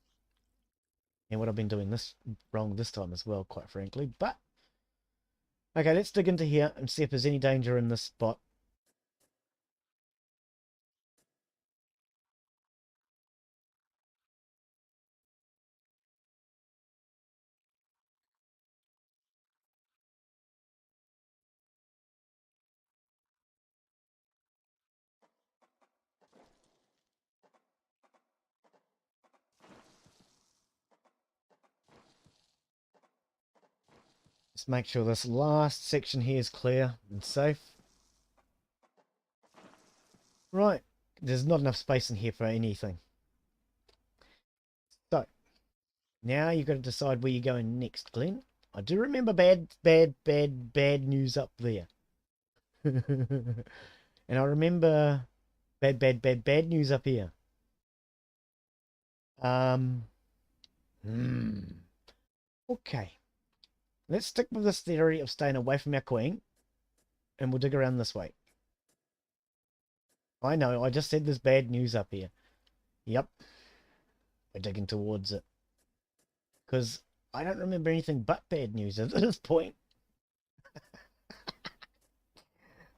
And what I've been doing wrong this time as well, quite frankly. But, okay, let's dig into here and see if there's any danger in this spot. Let's make sure this last section here is clear and safe. Right, there's not enough space in here for anything. So, now you've got to decide where you're going next, Glen. I do remember bad news up there. And I remember bad news up here. Okay. Let's stick with this theory of staying away from our queen. And we'll dig around this way. I know, I just said there's bad news up here. Yep. We're digging towards it. Because I don't remember anything but bad news at this point.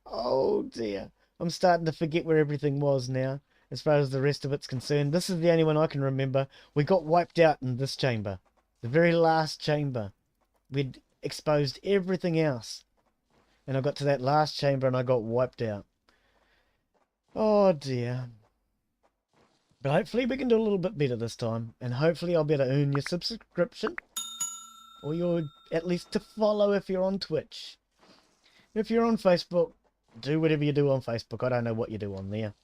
Oh dear. I'm starting to forget where everything was now, as far as the rest of it's concerned. This is the only one I can remember. We got wiped out in this chamber. The very last chamber. We'd exposed everything else. And I got to that last chamber and I got wiped out. Oh dear. But hopefully we can do a little bit better this time. And hopefully I'll be able to earn your subscription. Or your, at least to follow if you're on Twitch. If you're on Facebook, do whatever you do on Facebook. I don't know what you do on there.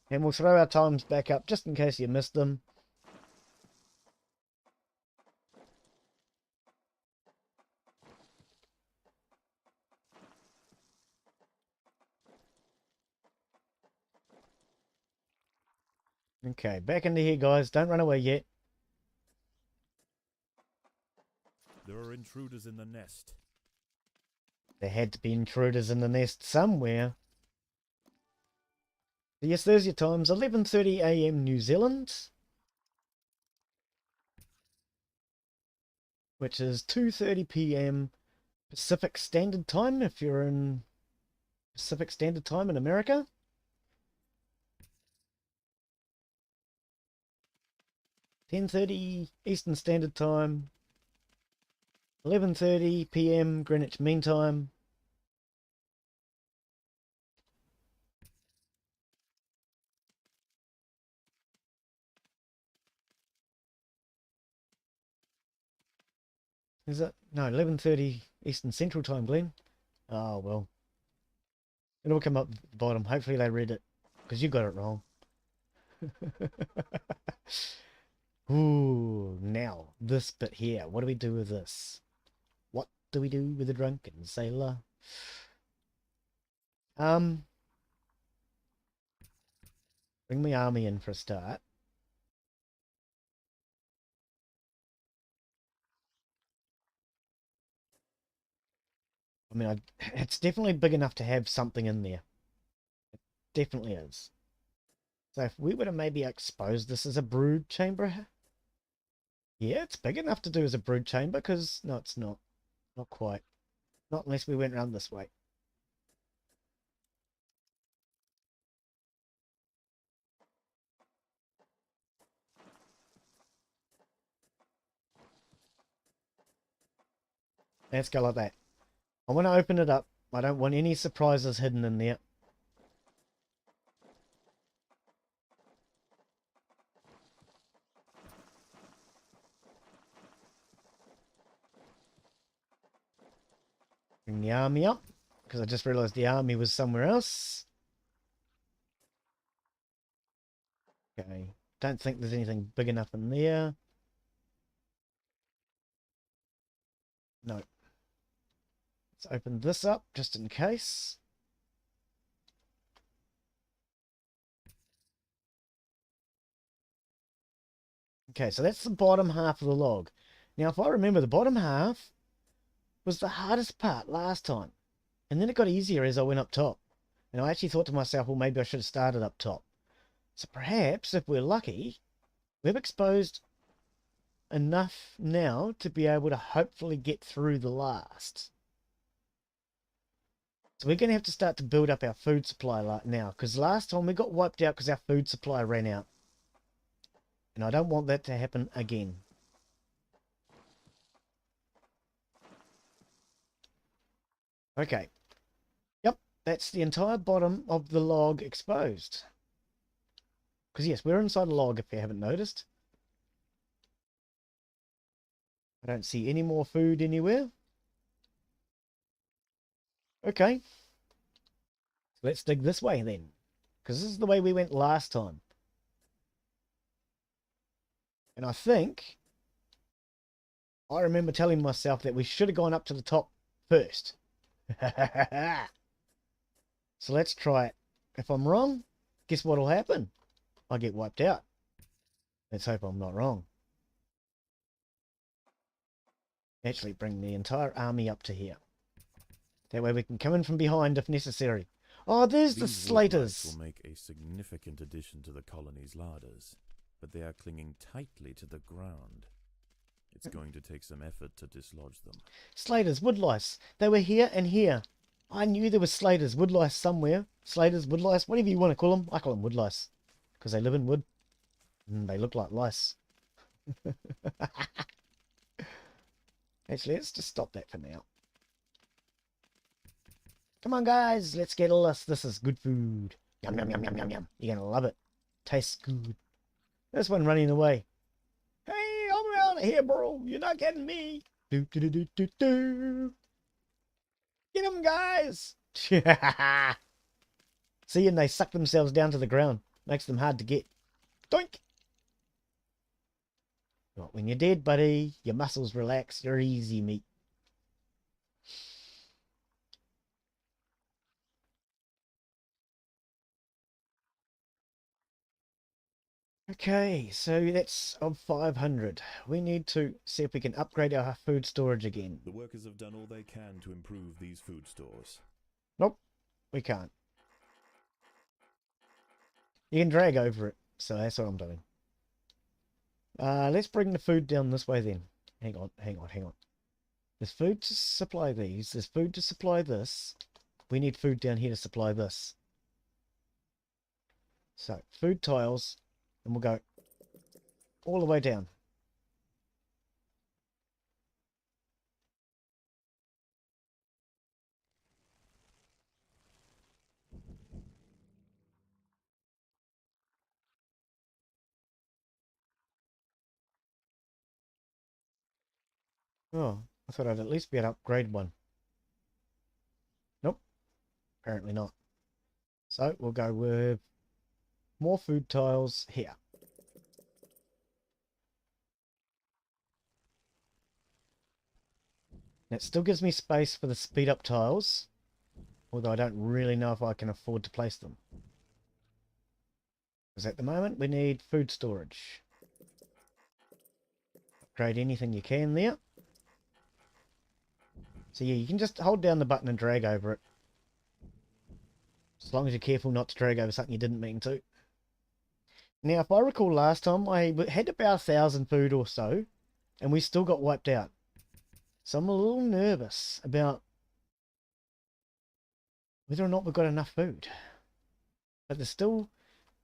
And we'll throw our times back up just in case you missed them. Okay, back into here, guys. Don't run away yet. There are intruders in the nest. There had to be intruders in the nest somewhere. Yes, there's your times. 11:30 AM New Zealand. Which is 2:30 PM Pacific Standard Time if you're in Pacific Standard Time in America. 10:30 Eastern Standard Time. 11:30 PM Greenwich Mean Time. Is it? No, 11:30 Eastern Central Time, Glen. Oh, well. It'll come up the bottom. Hopefully they read it, because you got it wrong. Ooh, now, this bit here. What do we do with this? What do we do with the drunken sailor? Bring my army in for a start. I mean, it's definitely big enough to have something in there. It definitely is. So if we were to maybe expose this as a brood chamber, yeah, it's big enough to do as a brood chamber, because, no, it's not. Not quite. Not unless we went around this way. Let's go like that. I want to open it up. I don't want any surprises hidden in there. Bring the army up, because I just realized the army was somewhere else. Okay. Don't think there's anything big enough in there. No. Let's open this up, just in case. Okay, so that's the bottom half of the log. Now, if I remember, the bottom half was the hardest part last time. And then it got easier as I went up top. And I actually thought to myself, well, maybe I should have started up top. So perhaps, if we're lucky, we've exposed enough now to be able to hopefully get through the last. So we're going to have to start to build up our food supply now, because last time we got wiped out because our food supply ran out. And I don't want that to happen again. Okay. Yep, that's the entire bottom of the log exposed. Because yes, we're inside a log, if you haven't noticed. I don't see any more food anywhere. Okay. So let's dig this way then. Because this is the way we went last time. And I think I remember telling myself that we should have gone up to the top first. So let's try it. If I'm wrong, guess what'll happen? I get wiped out. Let's hope I'm not wrong. Actually, bring the entire army up to here. That way we can come in from behind if necessary. Oh, there's the These woodlights slaters. will make a significant addition to the colony's larders, but they are clinging tightly to the ground. It's going to take some effort to dislodge them. Slaters, woodlice. They were here and here. I knew there was slaters, woodlice somewhere. Slaters, woodlice, whatever you want to call them. I call them woodlice. Because they live in wood. And they look like lice. Actually, let's just stop that for now. Come on, guys. Let's get all this. This is good food. Yum, yum, yum, yum, yum, yum. You're going to love it. Tastes good. There's one running away. Hey, I'm out of here, bro. You're not getting me. Do, do, do, do, do, do. Get them, guys. See, and they suck themselves down to the ground. Makes them hard to get. Doink. Not when you're dead, buddy. Your muscles relax. You're easy meat. Okay, so that's of 500. We need to see if we can upgrade our food storage again. The workers have done all they can to improve these food stores. Nope, we can't. You can drag over it, so that's what I'm doing. Let's bring the food down this way then. Hang on. There's food to supply these. There's food to supply this. We need food down here to supply this. So, food tiles, and we'll go all the way down. Oh, I thought I'd at least be able to upgrade one. Nope, apparently not. So we'll go with more food tiles here. That still gives me space for the speed up tiles, although I don't really know if I can afford to place them. Because at the moment we need food storage. Upgrade anything you can there. So yeah, you can just hold down the button and drag over it. As long as you're careful not to drag over something you didn't mean to. Now, if I recall last time, I had about 1,000 food or so, and we still got wiped out. So I'm a little nervous about whether or not we've got enough food. But there's still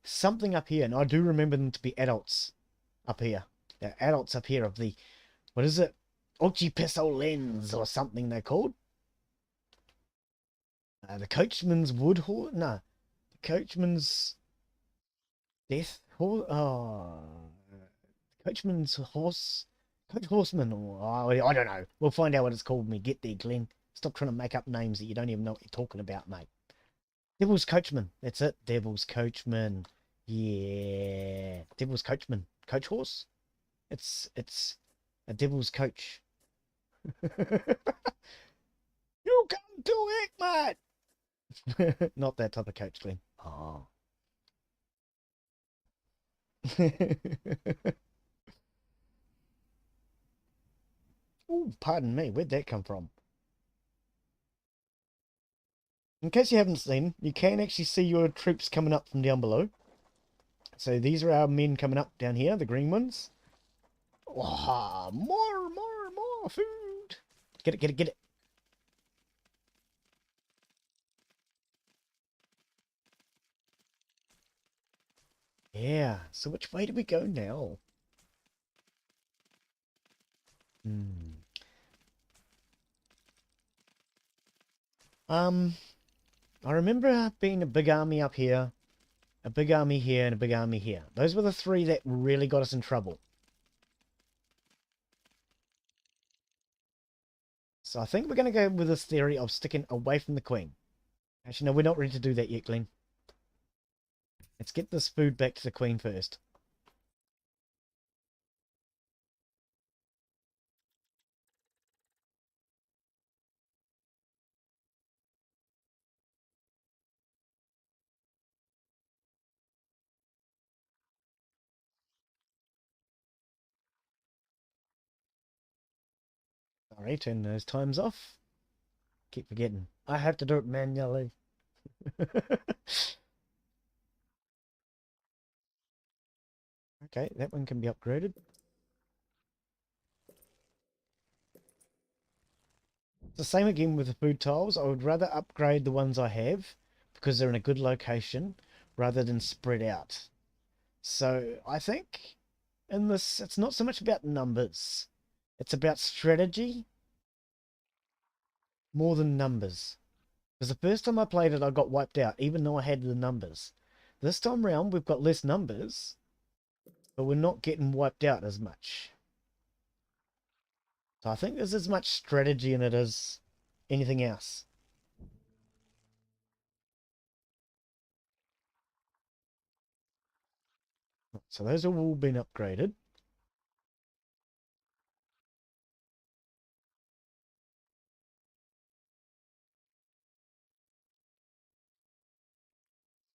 something up here, and I do remember them to be adults up here. They're adults up here of the, what is it? Lens or something they're called. The coachman's wood horse? No. The coachman's death horse? Oh. Coachman's horse? Coach horseman? Or, oh, I don't know. We'll find out what it's called when we get there, Glen. Stop trying to make up names that you don't even know what you're talking about, mate. Devil's Coachman. That's it. Devil's Coachman. Yeah. Devil's Coachman. Coach horse? It's a devil's coach. You come to it, mate! Not that type of coach, Glen. Oh. Oh, pardon me. Where'd that come from? In case you haven't seen, you can actually see your troops coming up from down below. So these are our men coming up down here, the green ones. Oh, more food. Get it. Yeah, so which way do we go now? I remember being a big army up here, a big army here, and a big army here. Those were the three that really got us in trouble. So I think we're going to go with this theory of sticking away from the queen. Actually, no, we're not ready to do that yet, Glen. Let's get this food back to the queen first. Sorry, turn those times off. Keep forgetting. I have to do it manually. Okay, that one can be upgraded. It's the same again with the food tiles. I would rather upgrade the ones I have because they're in a good location rather than spread out. So I think in this, it's not so much about numbers. It's about strategy more than numbers. Because the first time I played it, I got wiped out, even though I had the numbers. This time round, we've got less numbers, but we're not getting wiped out as much. So I think there's as much strategy in it as anything else. So those have all been upgraded.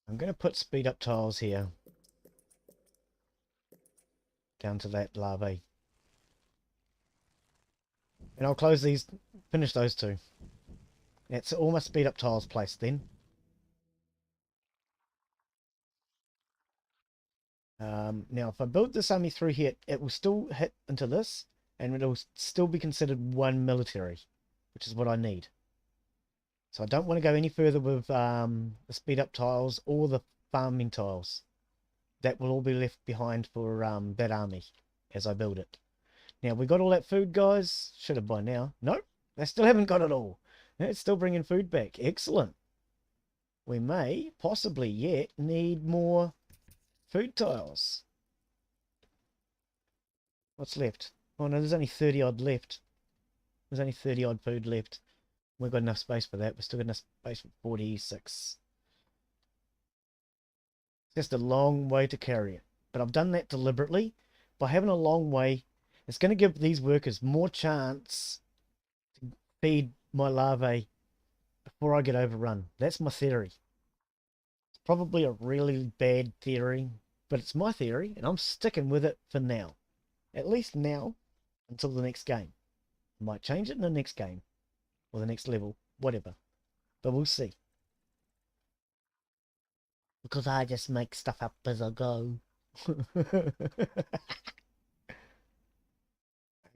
I'm going to put speed up tiles here. Down to that larvae. And I'll close these, finish those two. That's all my speed up tiles placed then. Now if I build this army through here, it will still hit into this, and it'll still be considered one military, which is what I need. So I don't want to go any further with the speed up tiles or the farming tiles. That will all be left behind for that army as I build it. Now, we got all that food, guys? Should have by now. Nope, they still haven't got it all. It's still bringing food back. Excellent. We may, possibly yet, need more food tiles. What's left? Oh no, there's only 30 odd left. There's only 30 odd food left. We've got enough space for that. We've still got enough space for 46. It's just a long way to carry it. But I've done that deliberately. By having a long way, it's going to give these workers more chance to feed my larvae before I get overrun. That's my theory. It's probably a really bad theory, but it's my theory, and I'm sticking with it for now. At least now, until the next game. I might change it in the next game, or the next level, whatever. But we'll see. Because I just make stuff up as I go.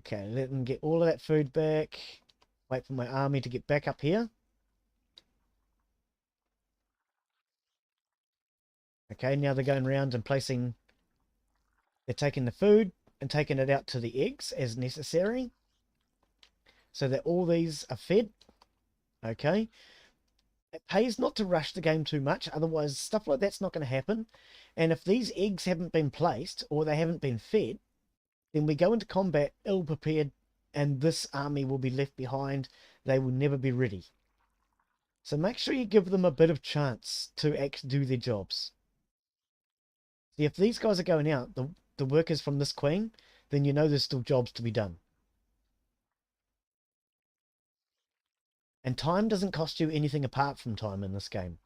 Okay, let them get all of that food back. Wait for my army to get back up here. Okay, now they're going around and placing... They're taking the food and taking it out to the eggs as necessary. So that all these are fed. Okay. It pays not to rush the game too much. Otherwise, stuff like that's not going to happen. And if these eggs haven't been placed or they haven't been fed, then we go into combat ill-prepared and this army will be left behind. They will never be ready. So make sure you give them a bit of chance to actually do their jobs. See, if these guys are going out, the workers from this queen, then you know there's still jobs to be done. And time doesn't cost you anything apart from time in this game.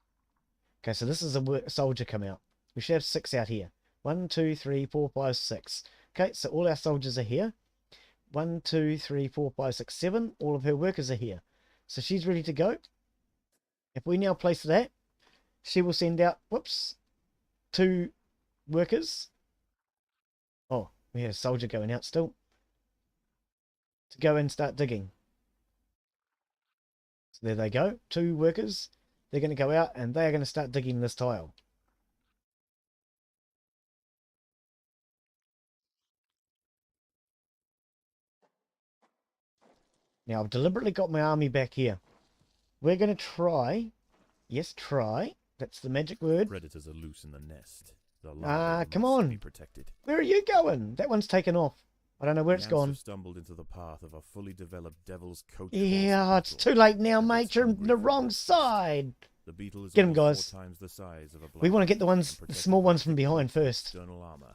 Okay, so this is a soldier come out. We should have 6 out here. 1, 2, 3, 4, 5, 6. Okay, so all our soldiers are here. 1, 2, 3, 4, 5, 6, 7. All of her workers are here. So she's ready to go. If we now place that, she will send out, whoops, 2 workers. Oh, we have a soldier going out still. To go and start digging. So there they go. 2 workers. They're going to go out and they're going to start digging this tile. Now I've deliberately got my army back here. We're going to try. Yes, try. That's the magic word. Predators are loose in the nest. Come on. Be protected. Where are you going? That one's taken off. I don't know where it's gone. Stumbled into the path of a fully developed devil's coat. Yeah, it's too late now, mate. You're on the wrong side. The beetle is get him, guys. 4 times the size of a we want to get the small ones from behind first. External armor.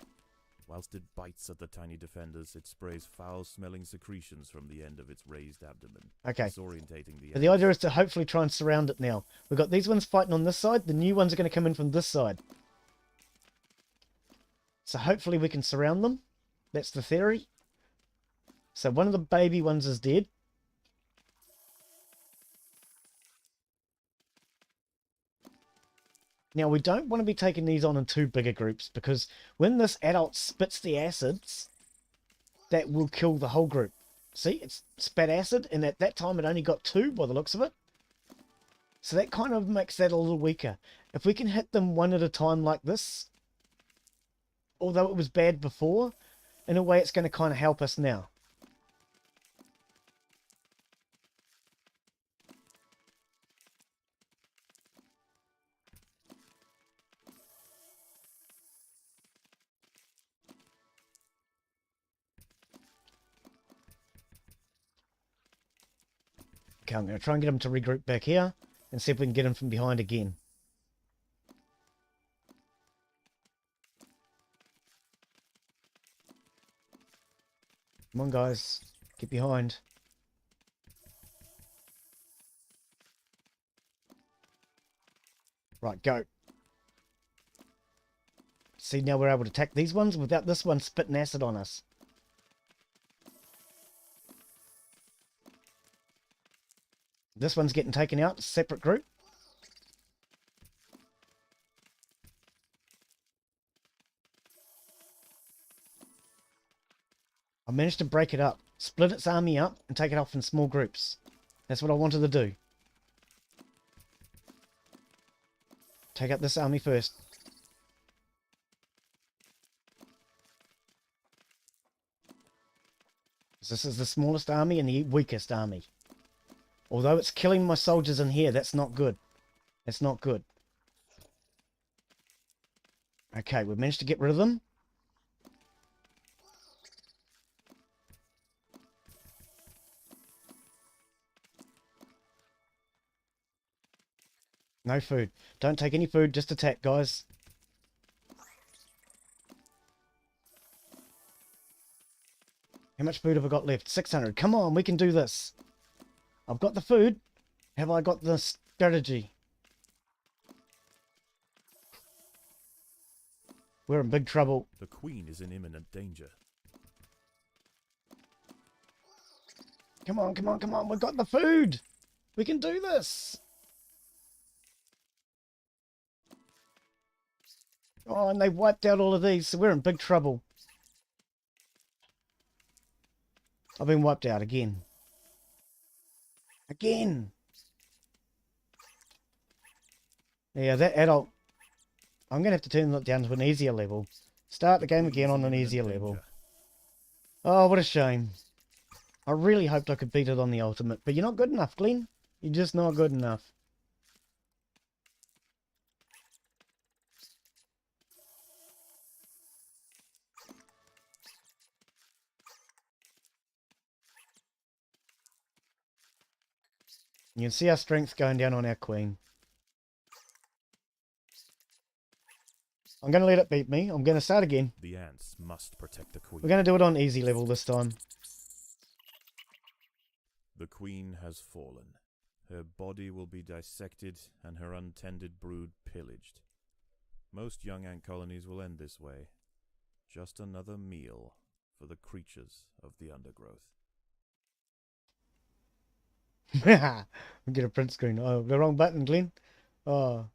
Whilst it bites at the tiny defenders, it sprays foul-smelling secretions from the end of its raised abdomen. Okay. Disorientating The idea is to hopefully try and surround it now. We've got these ones fighting on this side. The new ones are going to come in from this side. So hopefully we can surround them. That's the theory. So one of the baby ones is dead. Now we don't want to be taking these on in too bigger groups because when this adult spits the acids, that will kill the whole group. See, it's spat acid and at that time it only got 2 by the looks of it. So that kind of makes that a little weaker. If we can hit them one at a time like this, although it was bad before, in a way it's going to kind of help us now. Okay, I'm going to try and get them to regroup back here and see if we can get them from behind again. Come on, guys. Get behind. Right, go. See, now we're able to attack these ones without this one spitting acid on us. This one's getting taken out, separate group. I managed to break it up, split its army up, and take it off in small groups. That's what I wanted to do. Take out this army first. This is the smallest army and the weakest army. Although it's killing my soldiers in here, that's not good. That's not good. Okay, we've managed to get rid of them. No food. Don't take any food, just attack, guys. How much food have I got left? 600. Come on, we can do this. I've got the food. Have I got the strategy? We're in big trouble. The queen is in imminent danger. Come on, come on, come on. We've got the food. We can do this. Oh, and they've wiped out all of these, so we're in big trouble. I've been wiped out again. Again. Yeah, that adult... I'm going to have to turn that down to an easier level. Start the game again on an easier level. Oh, what a shame. I really hoped I could beat it on the ultimate, but you're not good enough, Glen. You're just not good enough. You can see our strength going down on our queen. I'm going to let it beat me. I'm going to start again. The ants must protect the queen. We're going to do it on easy level this time. The queen has fallen. Her body will be dissected and her untended brood pillaged. Most young ant colonies will end this way. Just another meal for the creatures of the undergrowth. Get a print screen. Oh, the wrong button, Glen. Oh,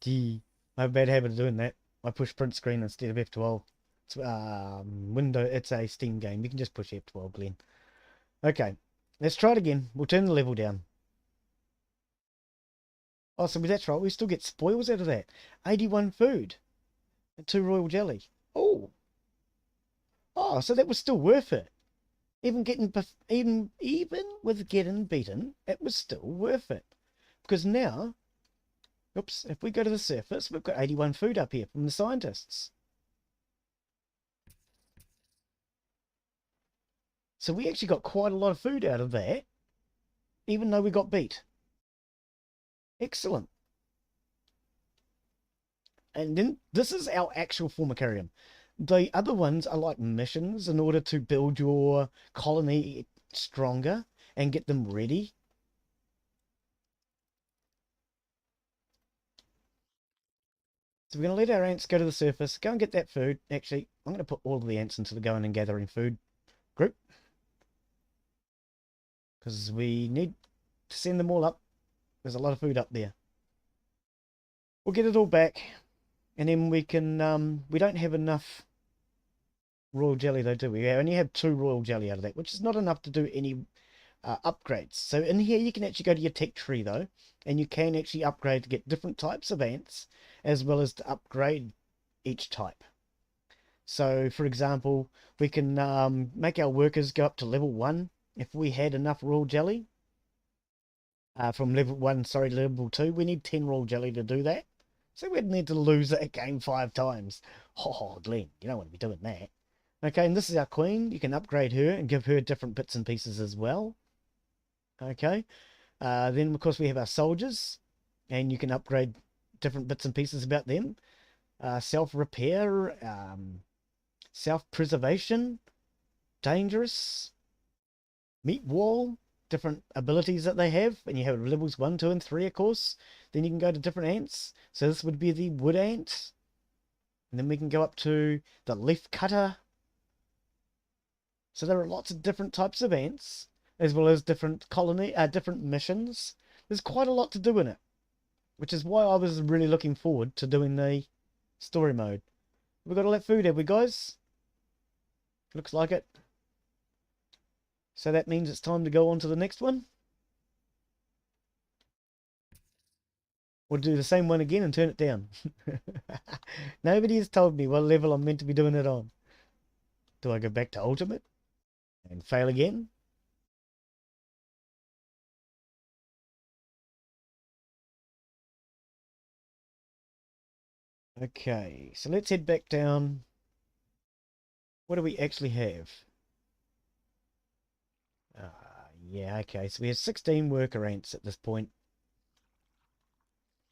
gee. I have a bad habit of doing that. I push print screen instead of F12. It's window. It's a Steam game. You can just push F12, Glen. Okay, let's try it again. We'll turn the level down. Oh, so that's right. We still get spoils out of that. 81 food and 2 royal jelly. Oh, so that was still worth it. Even with getting beaten, it was still worth it. Because now, oops, if we go to the surface, we've got 81 food up here from the scientists. So we actually got quite a lot of food out of that, even though we got beat. Excellent. And then this is our actual Formicarium. The other ones are like missions in order to build your colony stronger and get them ready. So we're going to let our ants go to the surface, go and get that food. Actually, I'm going to put all of the ants into the going and gathering food group. Because we need to send them all up. There's a lot of food up there. We'll get it all back. And then we can, we don't have enough royal jelly though, do we? We only have 2 royal jelly out of that, which is not enough to do any upgrades. So in here you can actually go to your tech tree though, and you can actually upgrade to get different types of ants, as well as to upgrade each type. So for example, we can make our workers go up to level 1 if we had enough royal jelly. From level 1, sorry, level 2, we need 10 royal jelly to do that. So we'd need to lose that game 5 times. Oh, Glen, you don't want to be doing that. Okay, and this is our queen. You can upgrade her and give her different bits and pieces as well. Okay, then of course we have our soldiers, and you can upgrade different bits and pieces about them. Self-repair, self-preservation, dangerous, meat wall, different abilities that they have, and you have levels 1, 2, and 3, of course. Then you can go to different ants. So this would be the wood ant, and then we can go up to the leaf cutter. So there are lots of different types of ants, as well as different different missions. There's quite a lot to do in it, which is why I was really looking forward to doing the story mode. We've got all that food, have we, guys? Looks like it. So that means it's time to go on to the next one. We'll do the same one again and turn it down. Nobody has told me what level I'm meant to be doing it on. Do I go back to ultimate and fail again? Okay, so let's head back down. What do we actually have? Yeah, okay, so we have 16 worker ants at this point.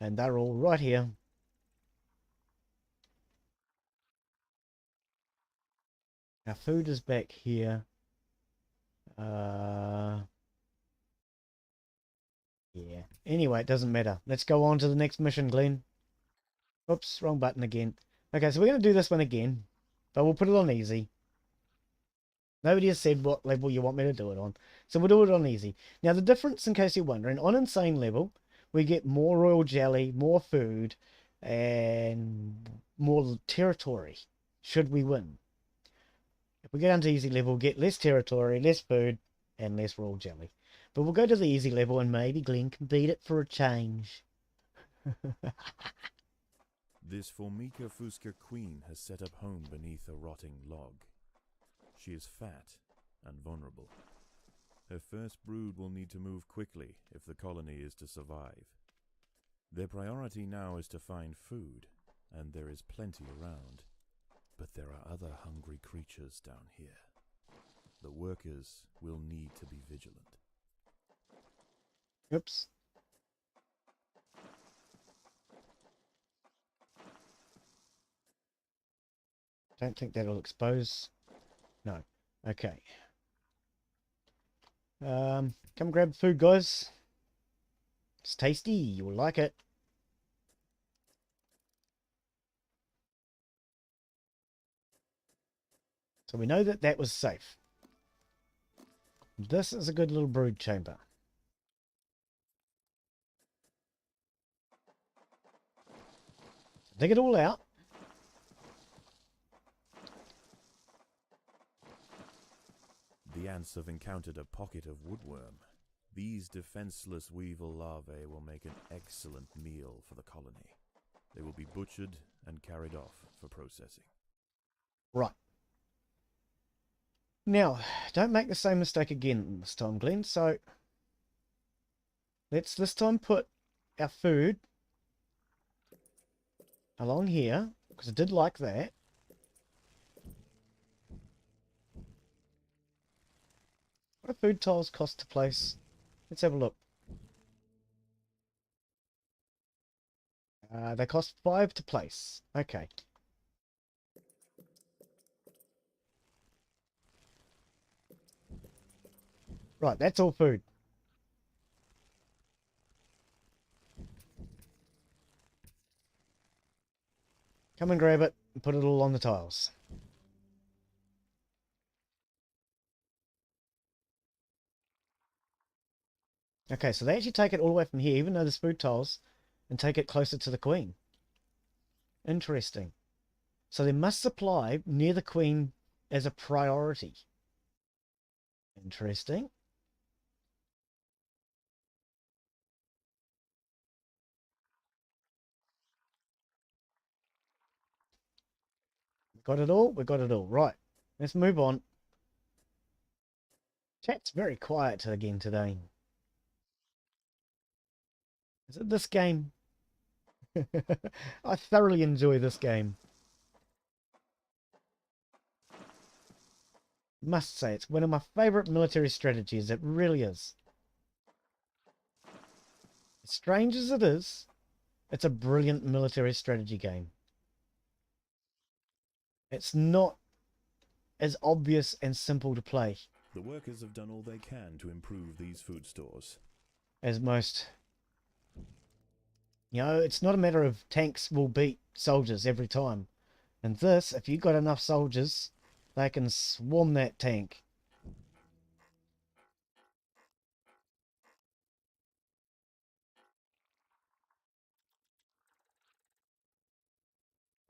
And they're all right here. Our food is back here. Yeah. Anyway, it doesn't matter. Let's go on to the next mission, Glen. Oops, wrong button again. Okay, so we're going to do this one again, but we'll put it on easy. Nobody has said what level you want me to do it on, so we'll do it on easy. Now, the difference, in case you're wondering, on insane level, we get more royal jelly, more food, and more territory, should we win. If we go down to easy level, we'll get less territory, less food, and less royal jelly. But we'll go to the easy level, and maybe Glen can beat it for a change. This Formica Fusca queen has set up home beneath a rotting log. She is fat and vulnerable. Her first brood will need to move quickly if the colony is to survive. Their priority now is to find food, and there is plenty around. But there are other hungry creatures down here. The workers will need to be vigilant. Oops. Don't think that'll expose. No. Okay. Come grab food, guys. It's tasty. You'll like it. So we know that that was safe. This is a good little brood chamber. Dig it all out. The ants have encountered a pocket of woodworm. These defenseless weevil larvae will make an excellent meal for the colony. They will be butchered and carried off for processing. Right. Now, don't make the same mistake again this time, Glen. So, let's this time put our food along here, because I did like that. What do food tiles cost to place? Let's have a look. They cost 5 to place. Okay. Right, that's all food. Come and grab it and put it all on the tiles. Okay, so they actually take it all the way from here, even though there's food tiles, and take it closer to the queen. Interesting. So they must supply near the queen as a priority. Interesting. Got it all? We got it all. Right. Let's move on. Chat's very quiet again today. Is it this game? I thoroughly enjoy this game. Must say, it's one of my favorite military strategies. It really is. As strange as it is, it's a brilliant military strategy game. It's not as obvious and simple to play The workers have done all they can to improve these food stores. as most. You know, it's not a matter of tanks will beat soldiers every time. And this, if you've got enough soldiers, they can swarm that tank.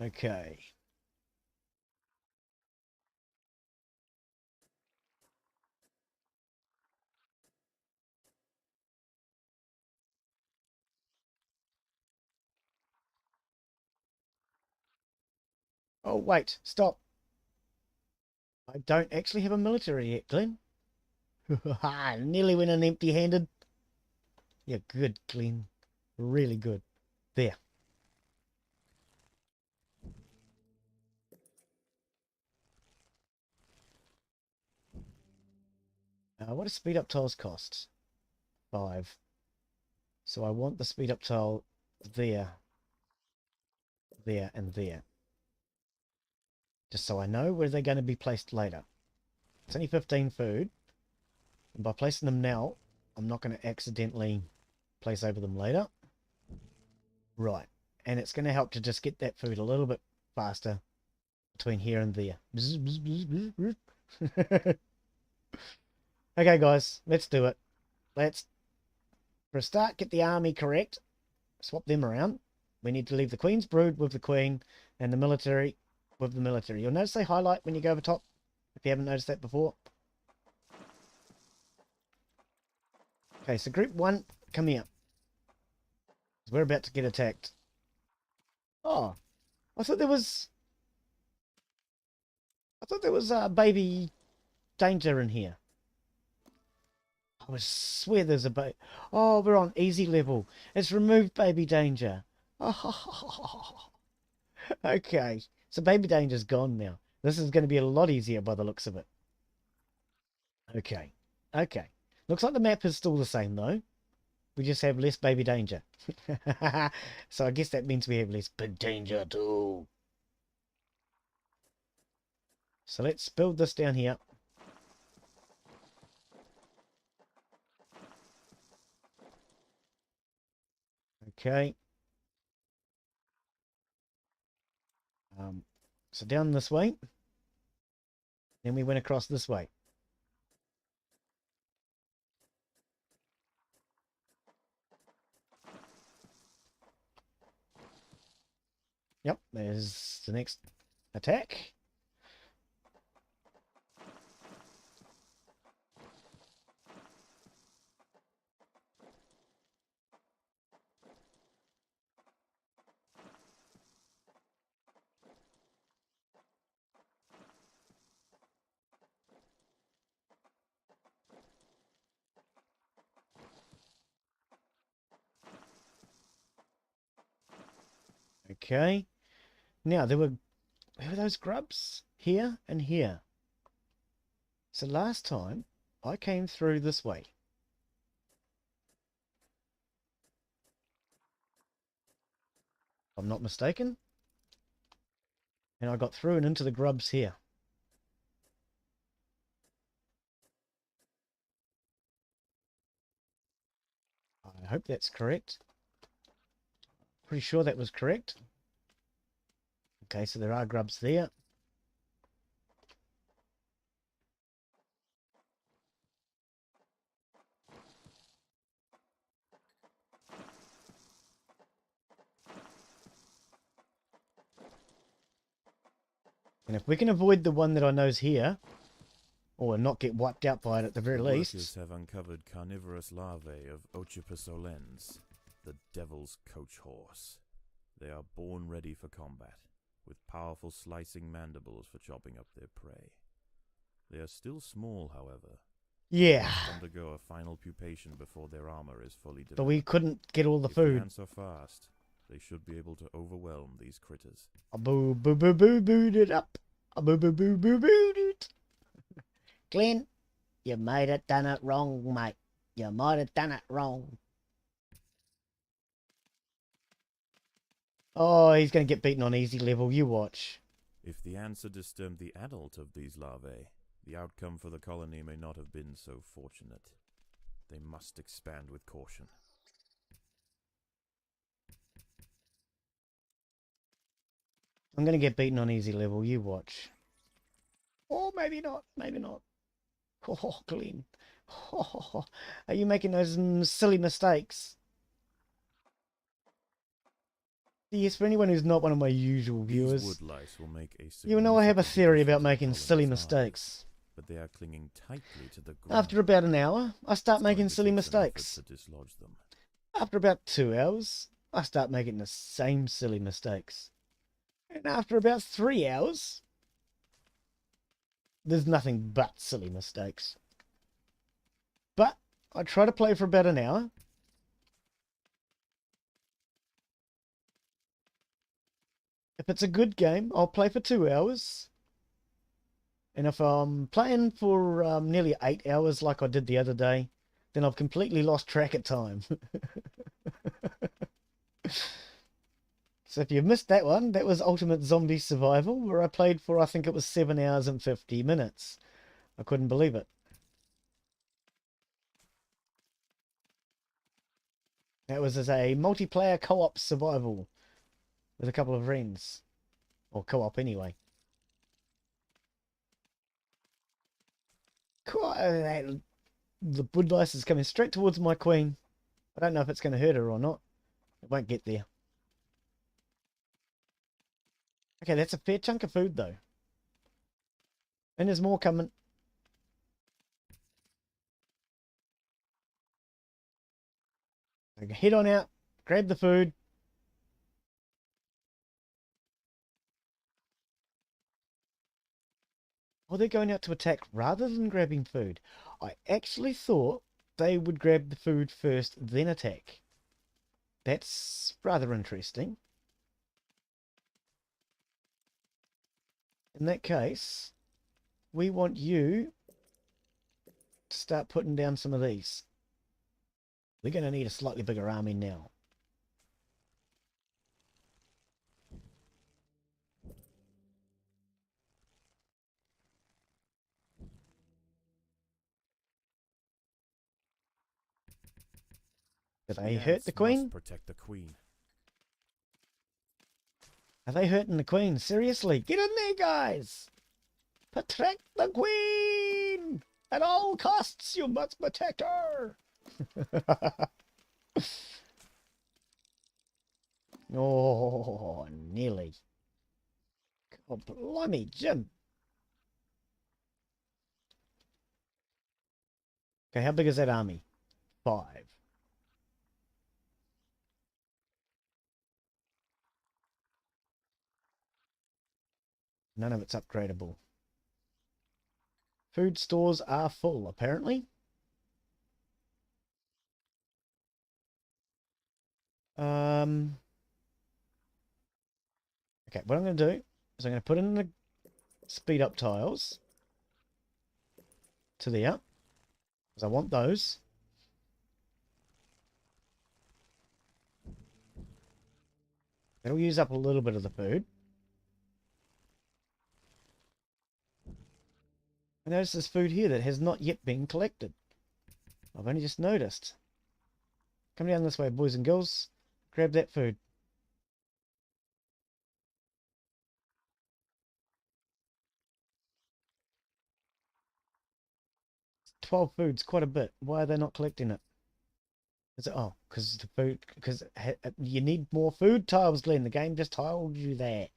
Okay. Oh, wait, stop. I don't actually have a military yet, Glen. Nearly went in empty-handed. Yeah, good, Glen. Really good. There. What does speed up tiles cost? 5. So I want the speed up tile there, there, and there. Just so I know where they're going to be placed later. It's only 15 food. And by placing them now, I'm not going to accidentally place over them later. Right. And it's going to help to just get that food a little bit faster between here and there. Okay, guys, let's do it. Let's, for a start, get the army correct. Swap them around. We need to leave the Queen's Brood with the Queen and the military with the military. You'll notice they highlight when you go over top, if you haven't noticed that before. Okay, so Group 1, come here. We're about to get attacked. Oh, I thought there was baby danger in here. I swear there's a baby. Oh, we're on easy level. It's removed baby danger. Oh, okay. So baby danger's gone now. This is going to be a lot easier by the looks of it. Okay. Okay. Looks like the map is still the same though. We just have less baby danger. So I guess that means we have less big danger too. So let's build this down here. Okay. So down this way. Then we went across this way. Yep, there's the next attack. Okay. Now, where were those grubs? Here and here. So last time, I came through this way. If I'm not mistaken. And I got through and into the grubs here. I hope that's correct. Pretty sure that was correct. Okay, so there are grubs there. And if we can avoid the one that I know's here, or not get wiped out by it at the very least. Workers have uncovered carnivorous larvae of Ochiposolens, the devil's coach horse. They are born ready for combat, with powerful slicing mandibles for chopping up their prey. They are still small, however. Yeah. They must undergo a final pupation before their armor is fully developed. But we couldn't get all the If food. the ants are fast, they should be able to overwhelm these critters. A boo boo boo boo booed it up. A boo boo boo boo booed it. Glen, you might have done it wrong, mate. You might have done it wrong. Oh, he's going to get beaten on easy level. You watch. If the ants had disturbed the adult of these larvae, the outcome for the colony may not have been so fortunate. They must expand with caution. I'm going to get beaten on easy level. You watch. Or maybe not. Maybe not. Oh, Glen. Oh, are you making those silly mistakes? Yes, for anyone who's not one of my usual viewers, These wood lice will make a you know I have a significant theory addition about to the making colony's silly hive, mistakes. but they are clinging tightly to the ground. After about an hour, I start It's going making to silly take some effort mistakes. to dislodge them. After about 2 hours, I start making the same silly mistakes. And after about 3 hours, there's nothing but silly mistakes. But I try to play for about an hour. If it's a good game, I'll play for 2 hours. And if I'm playing for nearly 8 hours like I did the other day, then I've completely lost track of time. So if you missed that one, that was Ultimate Zombie Survival, where I played for, I think it was 7 hours and 50 minutes. I couldn't believe it. That was as a multiplayer co-op survival with a couple of friends. Or co-op anyway. The Woodlice is coming straight towards my queen. I don't know if it's going to hurt her or not. It won't get there. Okay, that's a fair chunk of food though. And there's more coming. So head on out, grab the food. Oh, they're going out to attack rather than grabbing food. I actually thought they would grab the food first, then attack. That's rather interesting. In that case, we want you to start putting down some of these. We're going to need a slightly bigger army now. Did they hurt the queen? Protect the queen. Are they hurting the queen? Seriously, get in there, guys! Protect the queen! At all costs, you must protect her! Oh, nearly. Oh, blimey, Jim. Okay, how big is that army? 5. None of it's upgradable. Food stores are full, apparently. Okay, what I'm going to do is I'm going to put in the speed up tiles to there, because I want those. That'll use up a little bit of the food. I notice there's food here that has not yet been collected. I've only just noticed. Come down this way, boys and girls. Grab that food. 12 food's quite a bit. Why are they not collecting it? Is it, oh, because the food, because you need more food tiles, Glen. The game just told you that.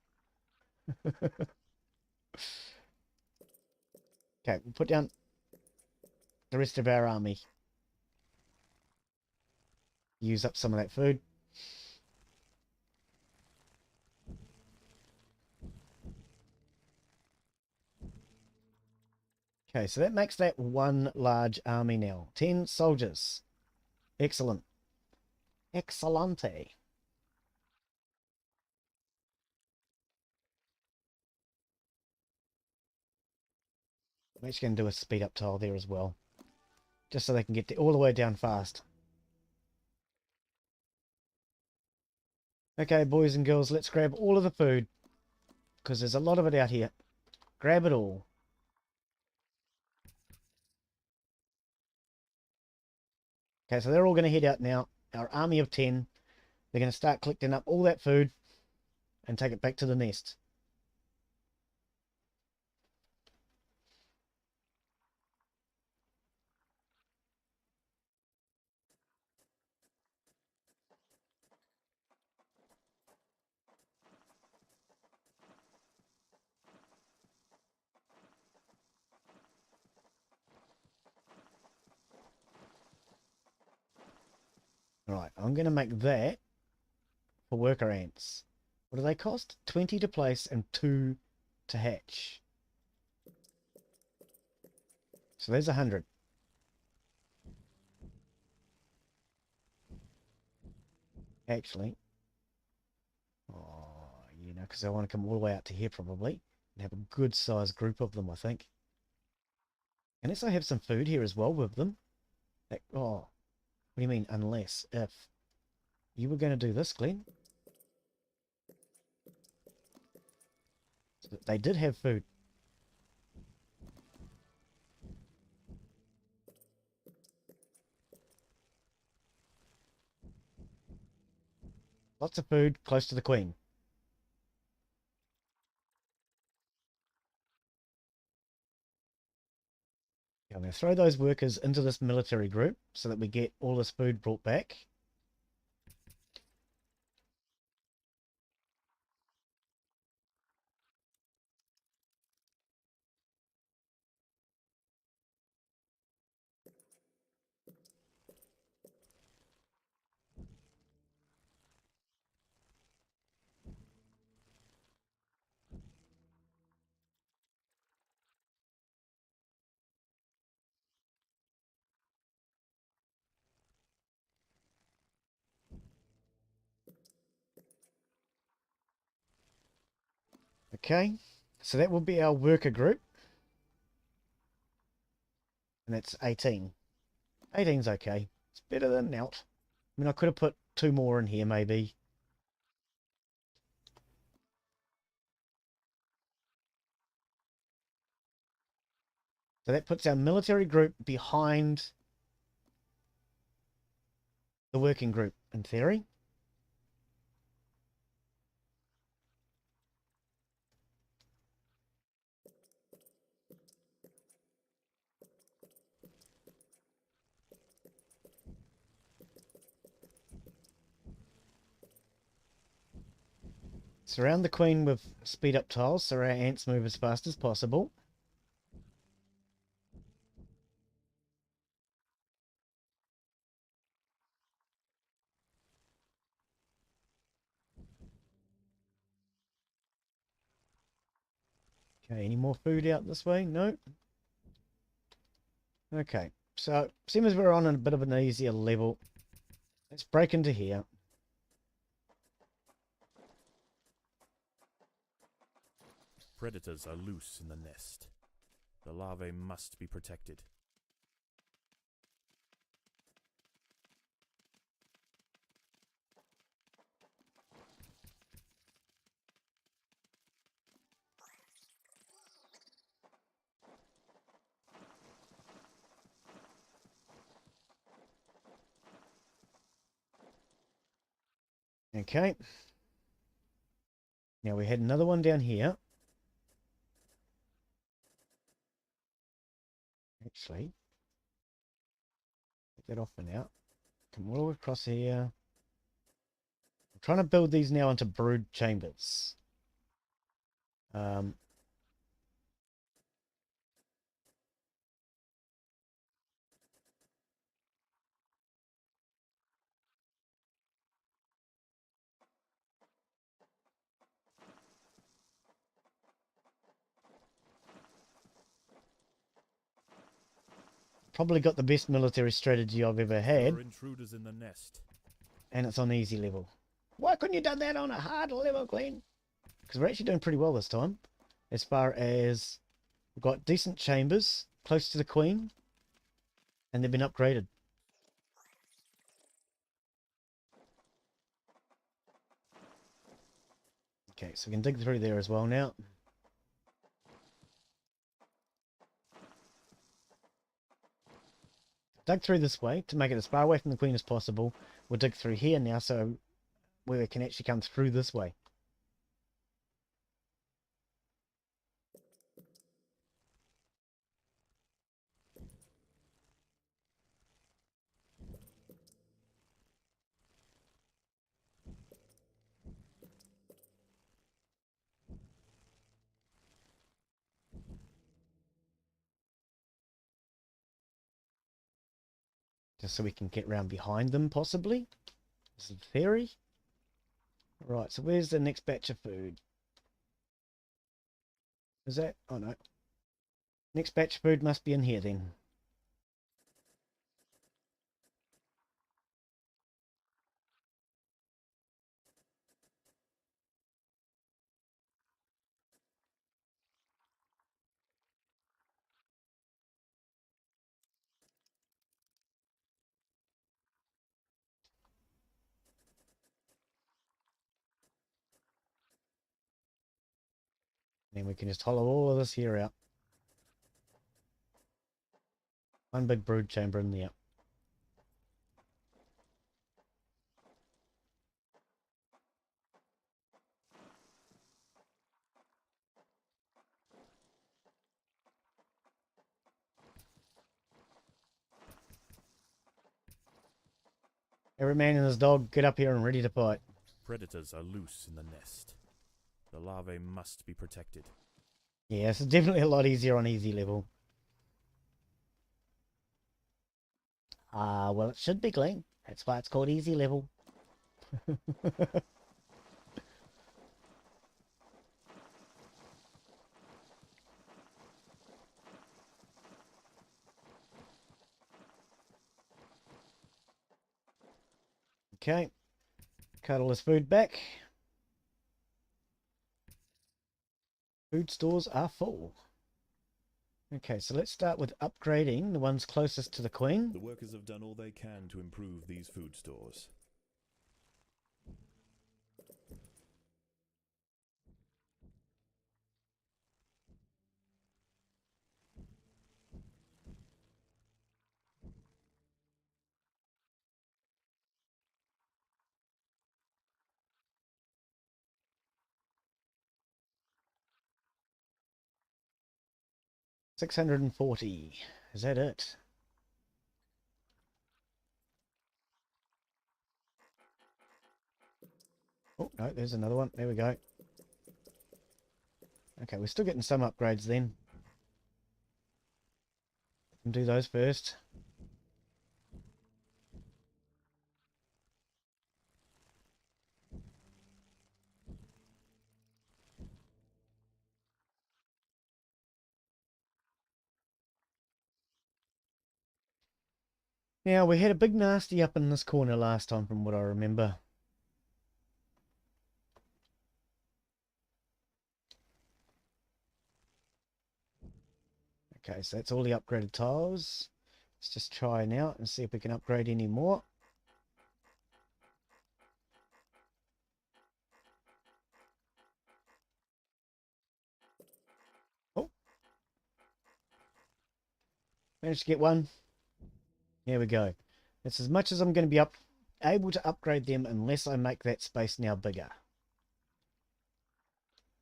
Okay, we'll put down the rest of our army. Use up some of that food. Okay, so that makes that one large army now. 10 soldiers. Excellent. Excellente. I'm actually going to do a speed up tile there as well. Just so they can get all the way down fast. Okay, boys and girls, let's grab all of the food. Because there's a lot of it out here. Grab it all. Okay, so they're all going to head out now. Our army of 10. They're going to start collecting up all that food and take it back to the nest. Right, I'm going to make that for worker ants. What do they cost? 20 to place and 2 to hatch. So there's 100. Actually, oh, you know, because I want to come all the way out to here probably and have a good sized group of them, I think. Unless I have some food here as well with them. That, oh, what do you mean unless? If you were going to do this, Glen? So they did have food. Lots of food close to the queen. I'm going to throw those workers into this military group so that we get all this food brought back. Okay, so that will be our worker group. And that's 18. 18's okay. It's better than out. I mean, I could have put 2 more in here, maybe. So that puts our military group behind the working group, in theory. Surround the queen with speed up tiles so our ants move as fast as possible. Okay, any more food out this way? No? Okay, so seeing as we're on a bit of an easier level, let's break into here. Predators are loose in the nest. The larvae must be protected. Okay. Now we had another one down here. Actually, take that off for now. Come all the way across here. I'm trying to build these now into brood chambers. Probably got the best military strategy I've ever There had, are intruders in the nest. and it's on easy level. Why couldn't you done that on a hard level, Glen? Because we're actually doing pretty well this time, as far as we've got decent chambers close to the queen, and they've been upgraded. Okay, so we can dig through there as well now. Dug through this way to make it as far away from the queen as possible. We'll dig through here now so we can actually come through this way. Just so we can get round behind them, possibly. This is the theory. Right, so where's the next batch of food? Is that... oh no. Next batch of food must be in here then. Then we can just hollow all of this here out. One big brood chamber in there. Every man and his dog get up here and ready to fight. Predators are loose in the nest. The larvae must be protected. Yeah, this is definitely a lot easier on easy level. Well, it should be, Glen. That's why it's called easy level. Okay. Cut all his food back. Food stores are full. Okay, so let's start with upgrading the ones closest to the queen. The workers have done all they can to improve these food stores. $640. Is that it? Oh, no, there's another one. There we go. Okay, we're still getting some upgrades then. Do those first. Now, we had a big nasty up in this corner last time from what I remember. Okay, so that's all the upgraded tiles. Let's just try now and see if we can upgrade any more. Oh. Managed to get one. There we go. That's as much as I'm going to be able to upgrade them unless I make that space now bigger.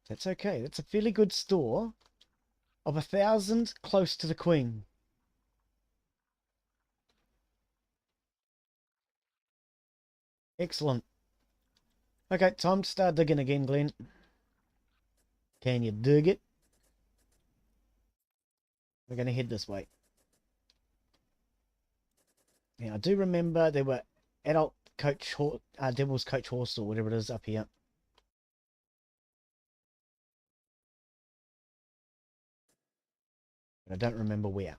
That's okay. That's a fairly good store of 1,000 close to the queen. Excellent. Okay, time to start digging again, Glen. Can you dig it? We're going to head this way. Now, I do remember there were adult coach, devil's coach horse or whatever it is up here. But I don't remember where.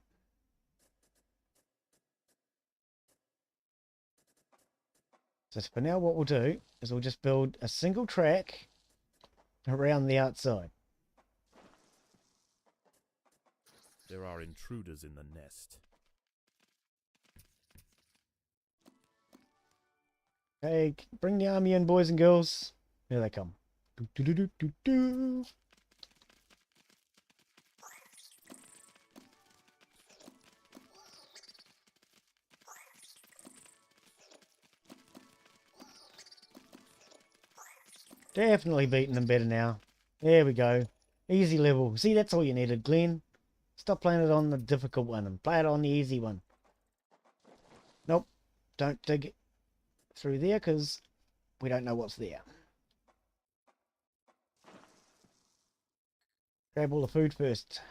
So for now, what we'll do is we'll just build a single track around the outside. There are intruders in the nest. Hey, bring the army in, boys and girls. Here they come. Do, do, do, do, do. Definitely beating them better now. There we go. Easy level. See, that's all you needed, Glen. Stop playing it on the difficult one and play it on the easy one. Nope. Don't dig through there because we don't know what's there. Grab all the food first.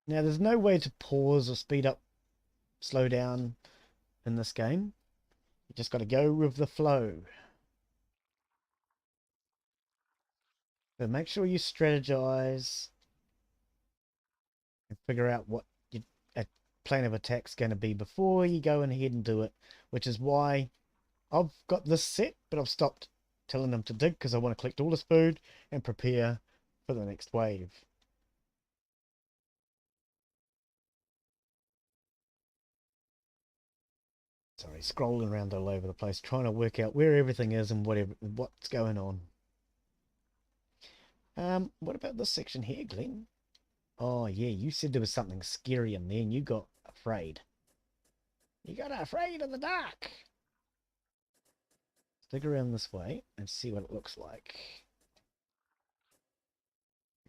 Now, there's no way to pause or speed up, slow down in this game. You just got to go with the flow. So make sure you strategize and figure out what your plan of attack's going to be before you go ahead and do it, which is why I've got this set, but I've stopped telling them to dig because I want to collect all this food and prepare for the next wave. Sorry, scrolling around all over the place, trying to work out where everything is and what's going on. What about this section here, Glen? Oh yeah, you said there was something scary in there and you got afraid. You got afraid of the dark. Stick around this way and see what it looks like.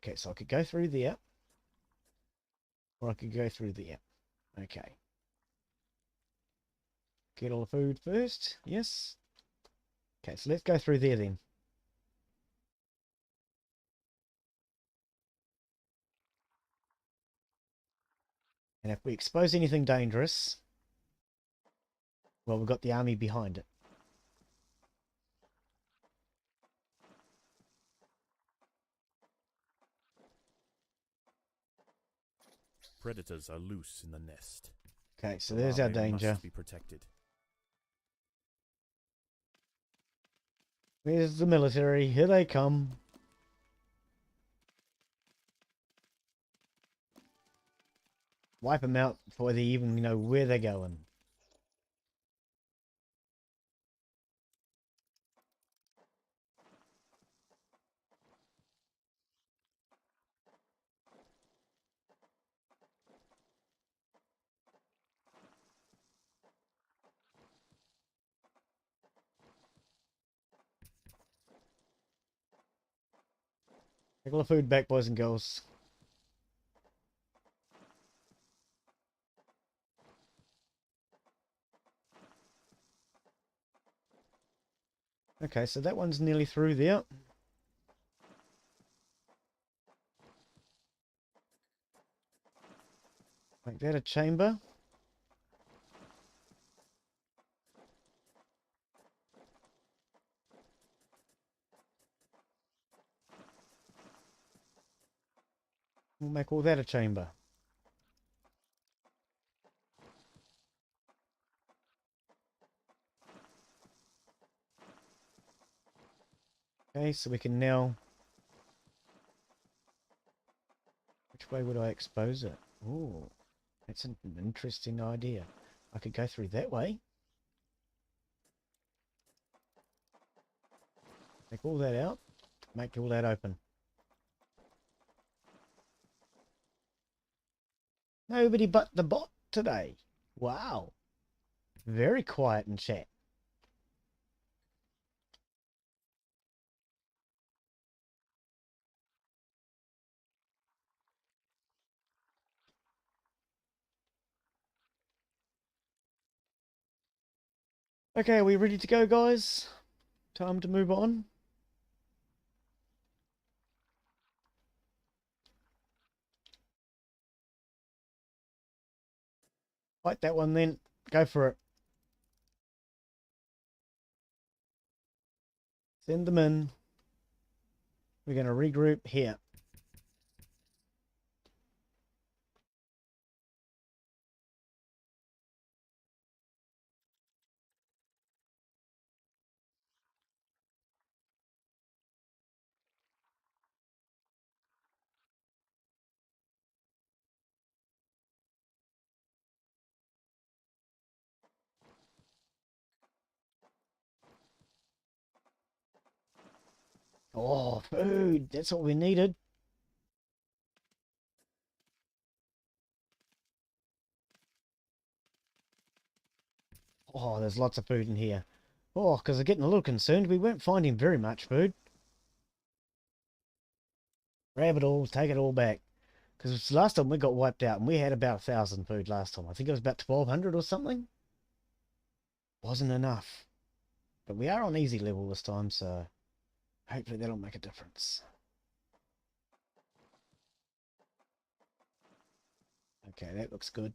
Okay, so I could go through there. Or I could go through there. Okay. Get all the food first. Yes. Okay, so let's go through there then. And if we expose anything dangerous, well, we've got the army behind it. Predators are loose in the nest. Okay, so The there's our larvae danger. must be protected. There's the military. Here they come. Wipe them out before they even know where they're going. Take all the food back, boys and girls. Okay, so that one's nearly through there. Make that a chamber. We'll make all that a chamber. Okay, so we can now... Which way would I expose it? Oh, that's an interesting idea. I could go through that way. Take all that out. Make all that open. Nobody but the bot today. Wow. Very quiet in chat. Okay, are we ready to go, guys? Time to move on. Fight that one then. Go for it. Send them in. We're going to regroup here. Oh, food. That's what we needed. Oh, there's lots of food in here. Oh, because I'm getting a little concerned. We weren't finding very much food. Grab it all. Take it all back. Because last time we got wiped out and we had about 1,000 food last time. I think it was about 1,200 or something. Wasn't enough. But we are on easy level this time, so hopefully that'll make a difference. Okay, that looks good.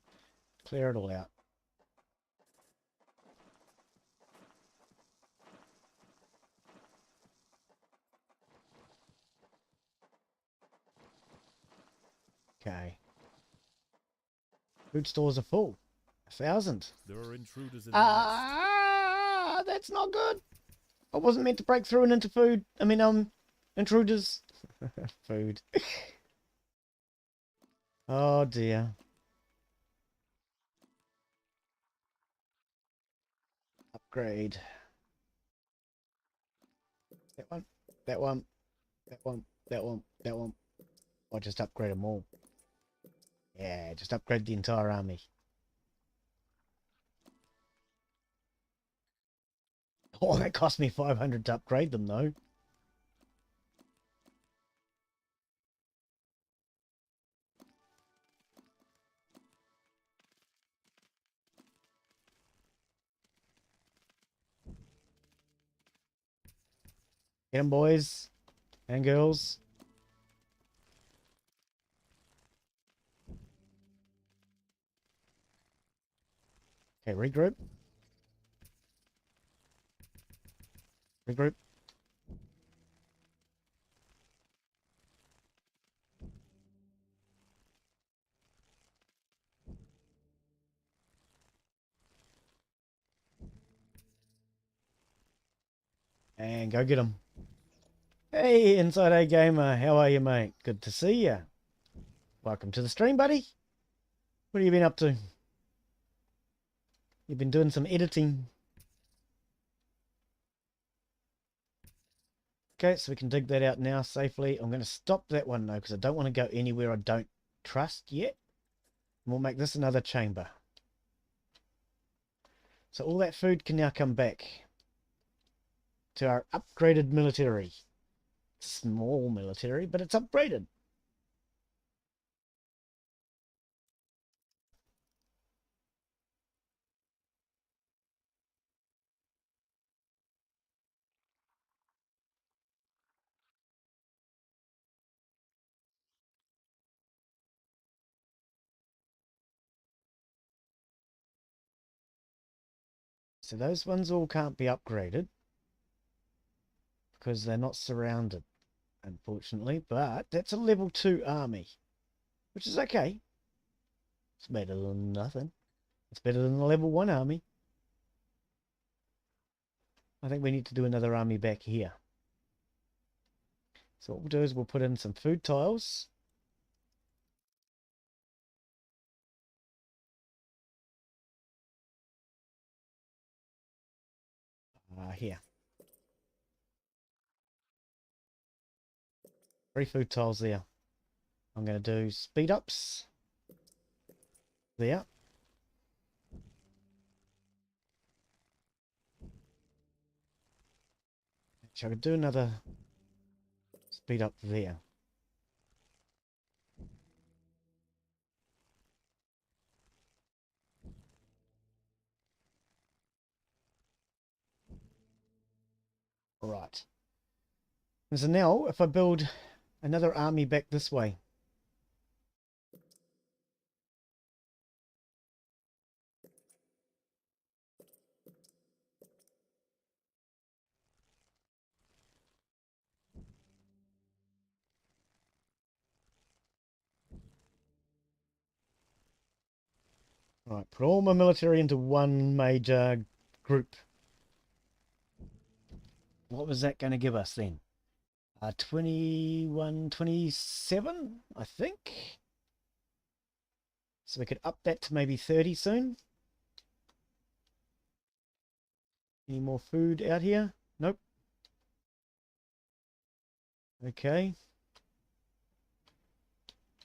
Clear it all out. Okay. Food stores are full. 1,000. There are intruders in the nest. Ah, that's not good. I wasn't meant to break through and into food. I mean, intruders. Food. Oh dear. Upgrade. That one. That one. That one. That one. That one. Or just upgrade them all. Yeah, just upgrade the entire army. Oh, that cost me 500 to upgrade them, though. Get them, boys and girls. Okay, regroup. Regroup. And go get them. Hey, Inside A Gamer, how are you, mate? Good to see you. Welcome to the stream, buddy. What have you been up to? You've been doing some editing. Okay, so we can dig that out now safely. I'm going to stop that one, though, because I don't want to go anywhere I don't trust yet. And we'll make this another chamber. So all that food can now come back to our upgraded military. Small military, but it's upgraded. So those ones all can't be upgraded because they're not surrounded, unfortunately. But that's a level 2 army, which is okay. It's better than nothing. It's better than the level 1 army. I think we need to do another army back here. So what we'll do is we'll put in some food tiles. Here. 3 food tiles there. I'm going to do speed ups there. Shall I do another speed up there? Right. And so now, if I build another army back this way, right, put all my military into one major group. What was that going to give us then? 21, 27, I think. So we could up that to maybe 30 soon. Any more food out here? Nope. Okay.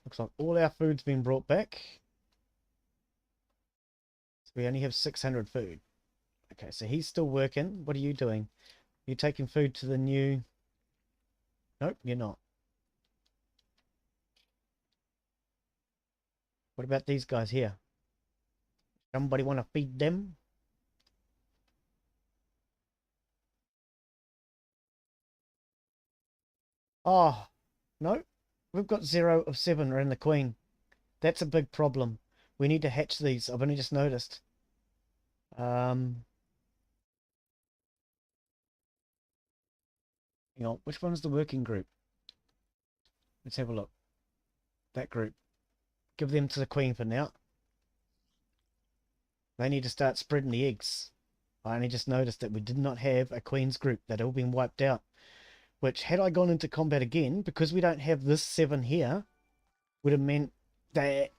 Looks like all our food's been brought back. So we only have 600 food. Okay, so he's still working. What are you doing? You taking food to the new... Nope, you're not. What about these guys here? Somebody want to feed them? Oh, no. We've got 0 of 7 around the queen. That's a big problem. We need to hatch these. I've only just noticed. Hang on. Which one's the working group? Let's have a look. That group. Give them to the queen for now. They need to start spreading the eggs. I only just noticed that we did not have a queen's group. They'd all been wiped out. Which, had I gone into combat again, because we don't have this 7 here, would have meant that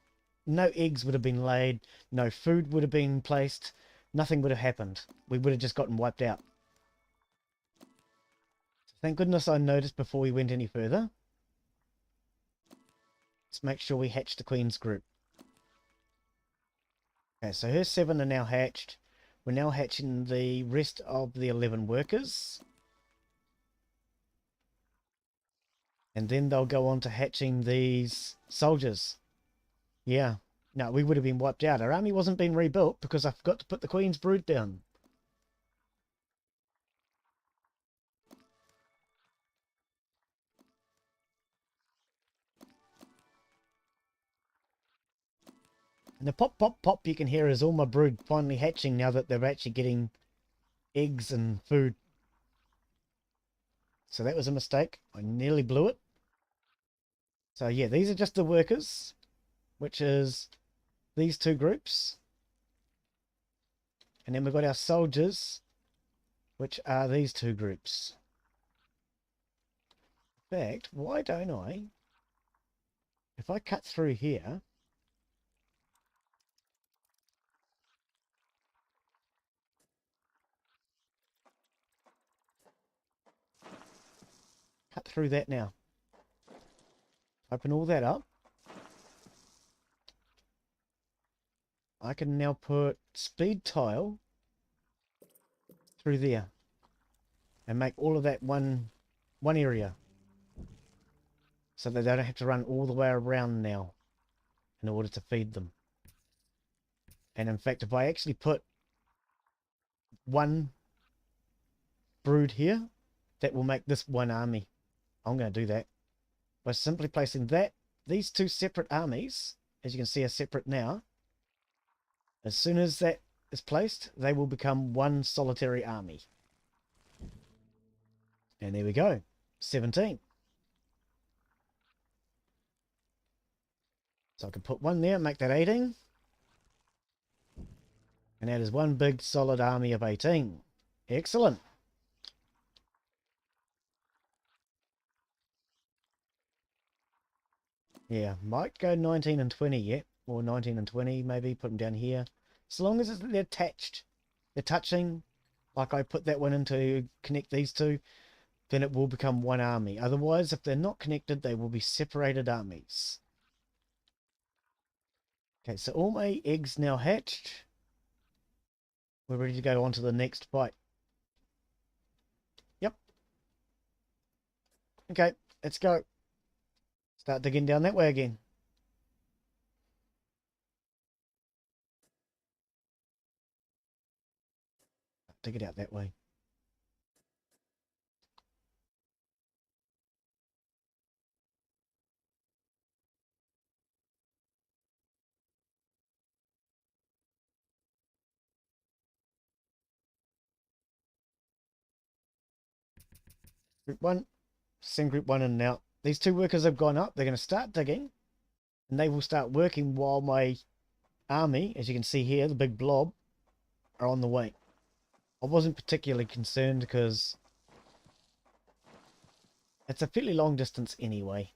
no eggs would have been laid, no food would have been placed, nothing would have happened. We would have just gotten wiped out. So thank goodness I noticed before we went any further. Let's make sure we hatch the Queen's group. Okay, so her 7 are now hatched. We're now hatching the rest of the 11 workers. And then they'll go on to hatching these soldiers. Yeah. No, we would have been wiped out. Our army wasn't being rebuilt because I forgot to put the Queen's brood down. And the pop, pop, pop you can hear is all my brood finally hatching now that they're actually getting eggs and food. So that was a mistake. I nearly blew it. So yeah, these are just the workers, which is these two groups. And then we've got our soldiers, which are these two groups. In fact, why don't I, if I cut through here, cut through that now. Open all that up. I can now put speed tile through there and make all of that one area so that they don't have to run all the way around now in order to feed them. And in fact, if I actually put one brood here, that will make this one army. I'm going to do that by simply placing these two separate armies, as you can see, are separate now. As soon as that is placed, they will become one solitary army. And there we go, 17. So I can put one there, make that 18. And that is one big solid army of 18. Excellent. Yeah, might go 19 and 20 yet. Or 19 and 20 maybe, put them down here. As long as they're attached, they're touching, like I put that one in to connect these two, then it will become one army. Otherwise, if they're not connected, they will be separated armies. Okay, so all my eggs now hatched. We're ready to go on to the next fight. Yep. Okay, let's go. Start digging down that way again. Dig it out that way. Group 1. Send group 1 in and out. These two workers have gone up. They're going to start digging. And they will start working while my army, as you can see here, the big blob, are on the way. I wasn't particularly concerned because it's a fairly long distance anyway.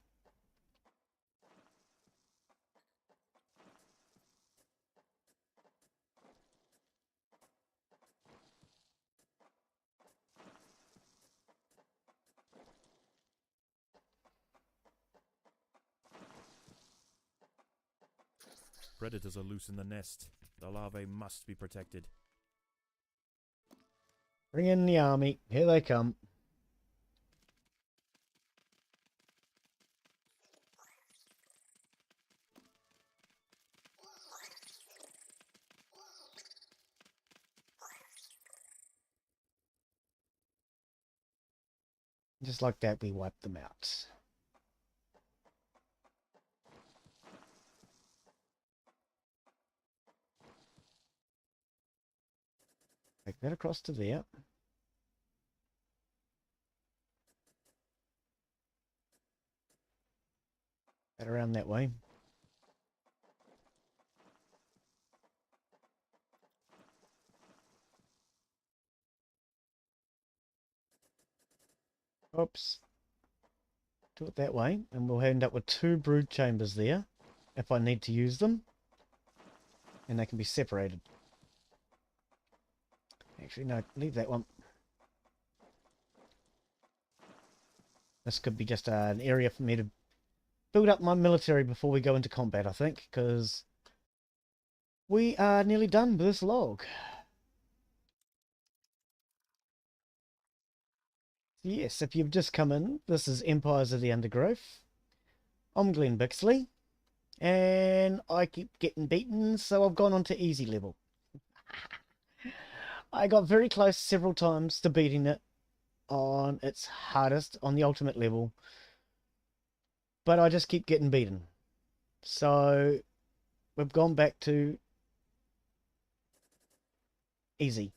Predators are loose in the nest. The larvae must be protected. Bring in the army. Here they come. Just like that, we wipe them out. Take that across to there. That around that way. Oops. Do it that way, and we'll end up with 2 brood chambers there, if I need to use them. And they can be separated. Actually, no, leave that one. This could be just an area for me to build up my military before we go into combat, I think, because we are nearly done with this log. Yes, if you've just come in, this is Empires of the Undergrowth. I'm Glen Bixley, and I keep getting beaten, so I've gone on to easy level. I got very close several times to beating it on its hardest, on the ultimate level, but I just keep getting beaten. So we've gone back to easy.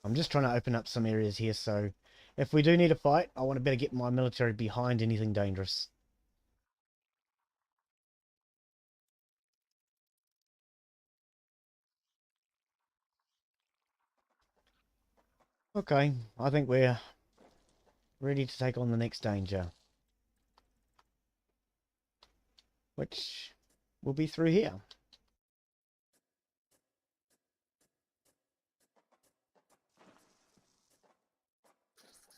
I'm just trying to open up some areas here, so if we do need a fight, I want to better get my military behind anything dangerous. Okay, I think we're ready to take on the next danger, which will be through here.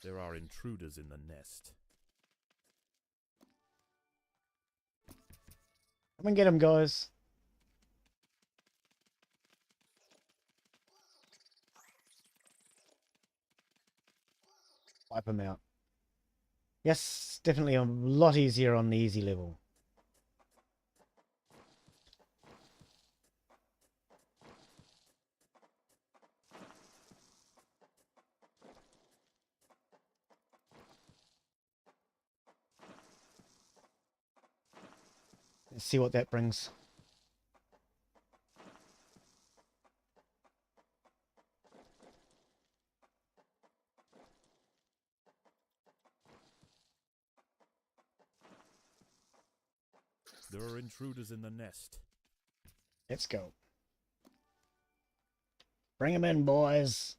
There are intruders in the nest. Come and get them, guys. Wipe them out. Yes, definitely a lot easier on the easy level. Let's see what that brings. There are intruders in the nest. Let's go. Bring them in, boys.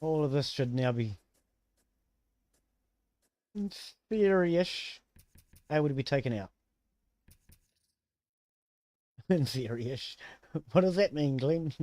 All of this should now be in theory-ish able to be taken out. In theory-ish. What does that mean, Glen?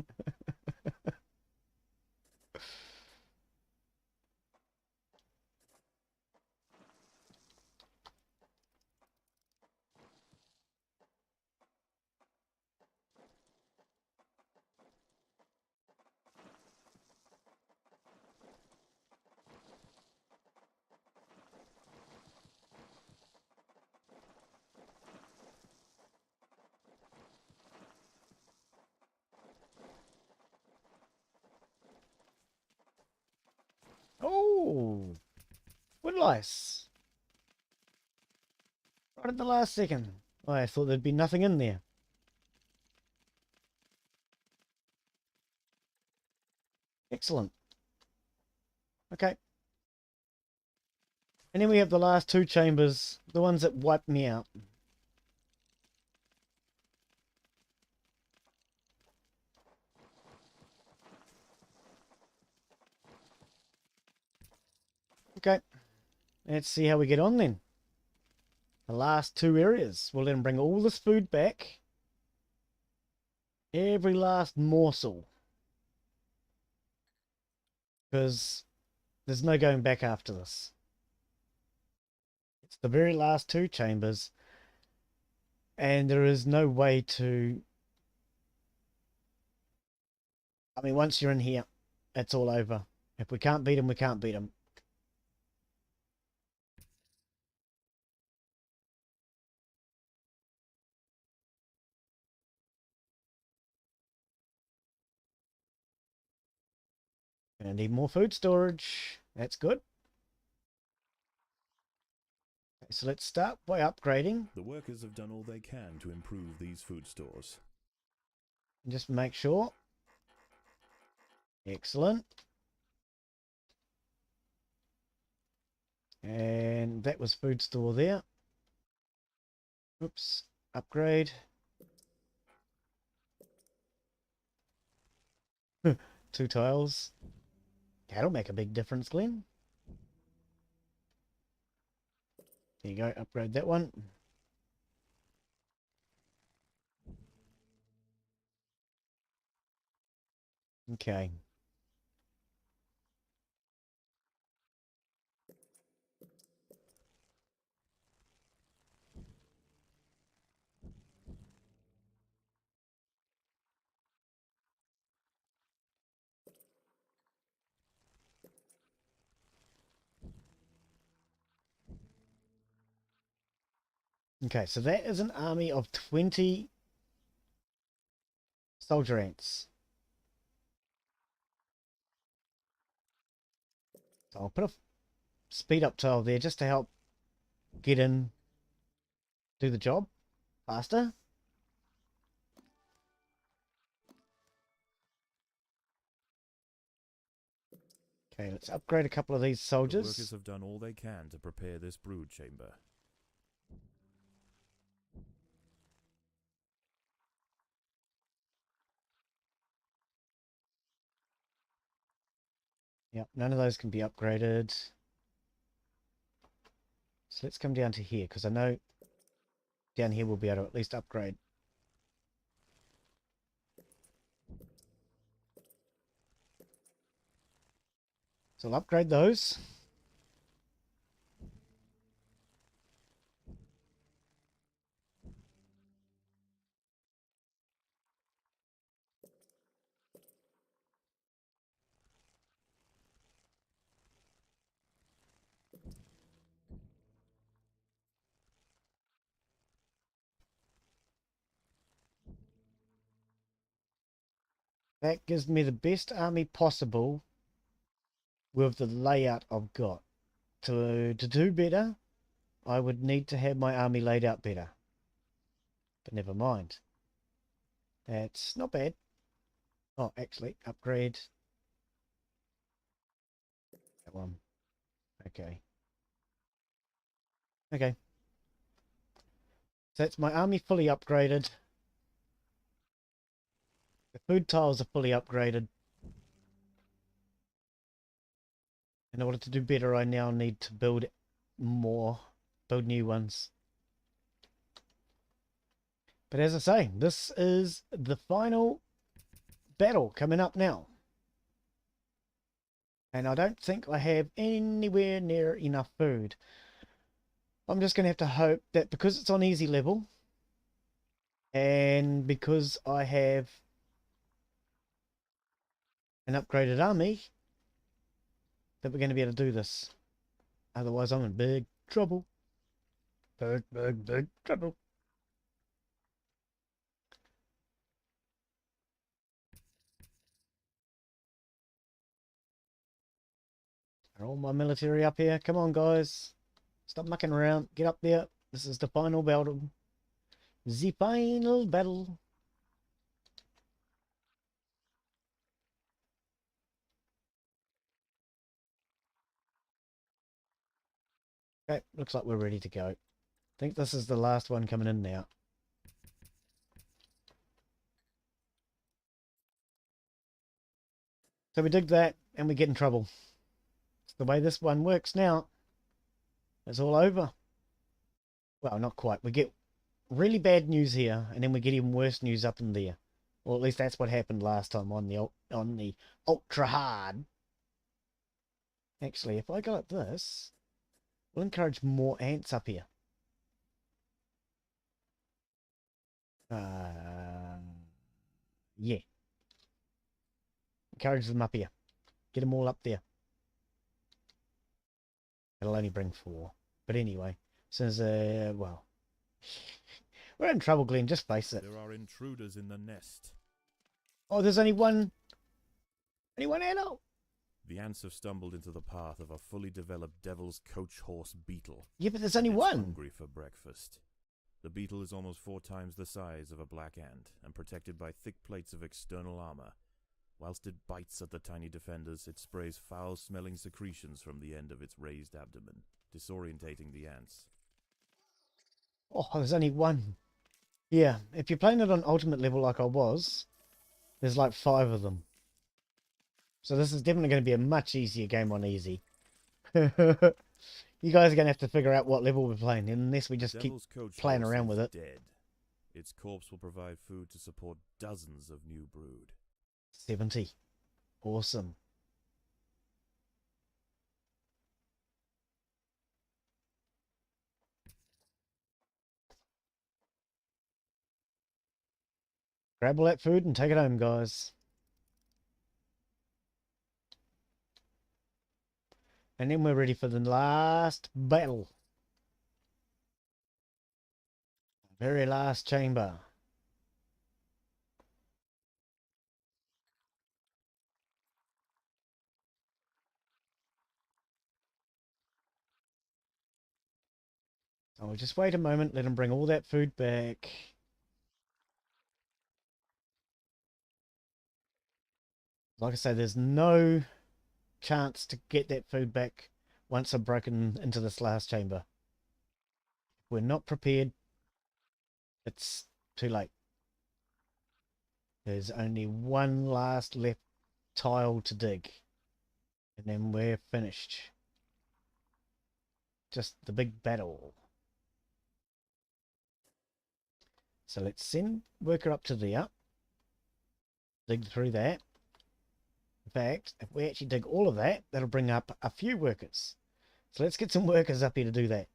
Oh, woodlice. Right at the last second. I thought there'd be nothing in there. Excellent. Okay. And then we have the last two chambers, the ones that wiped me out. Okay. Let's see how we get on then. The last two areas. We'll then bring all this food back. Every last morsel. Because there's no going back after this. It's the very last two chambers. And there is no way to... I mean, once you're in here, it's all over. If we can't beat them, we can't beat them. I need more food storage. That's good. Okay, so let's start by upgrading. The workers have done all they can to improve these food stores. Just make sure. Excellent. And that was food store there. Oops. Upgrade. 2 tiles. That'll make a big difference, Glen. There you go. Upgrade that one. Okay. Okay, so that is an army of 20 soldier ants. So I'll put a speed up tile there just to help get in, do the job faster. Okay, let's upgrade a couple of these The soldiers. workers have done all they can to prepare this brood chamber. Yep, none of those can be upgraded. So let's come down to here, because I know down here we'll be able to at least upgrade. So I'll upgrade those. That gives me the best army possible with the layout I've got. To do better, I would need to have my army laid out better. But never mind. That's not bad. Oh, actually, upgrade that one. Okay. Okay. So that's my army fully upgraded. The food tiles are fully upgraded. In order to do better, I now need to build more, build new ones. But as I say, this is the final battle coming up now. And I don't think I have anywhere near enough food. I'm just going to have to hope that because it's on easy level, and because I have an upgraded army, that we're going to be able to do this. Otherwise, I'm in big trouble. Big trouble. Are all my military up here? Come on, guys. Stop mucking around. Get up there. This is the final battle. The final battle. Okay, looks like we're ready to go. I think this is the last one coming in now. So we dig that and we get in trouble. It's the way this one works now. It's all over. Well, not quite. We get really bad news here, and then we get even worse news up in there. Or at least that's what happened last time on the ultra hard. Actually, if I go like this, we'll encourage more ants up here. Yeah. Encourage them up here. Get them all up there. It'll only bring 4. But anyway, since, well, we're in trouble, Glen. Just face it. There are intruders in the nest. Oh, there's only one adult. The ants have stumbled into the path of a fully developed devil's coach horse beetle. Yeah, but there's only It's one. hungry for breakfast. The beetle is almost 4 times the size of a black ant and protected by thick plates of external armor. Whilst it bites at the tiny defenders, it sprays foul-smelling secretions from the end of its raised abdomen, disorientating the ants. Oh, there's only one. Yeah, if you're playing it on ultimate level like I was, there's like 5 of them. So this is definitely going to be a much easier game on easy. You guys are going to have to figure out what level we're playing, unless we just Devil's keep coach playing horse around is with it. Dead. Its corpse will provide food to support dozens of new brood. 70. Awesome. Grab all that food and take it home, guys. And then we're ready for the last battle. Very last chamber. So we'll just wait a moment, let them bring all that food back. Like I say, there's no chance to get that food back once I've broken into this last chamber. If we're not prepared, it's too late. There's only one last left tile to dig, and then we're finished. Just the big battle. So let's send worker up to there. Dig through that. In fact, if we actually dig all of that, that'll bring up a few workers. So let's get some workers up here to do that.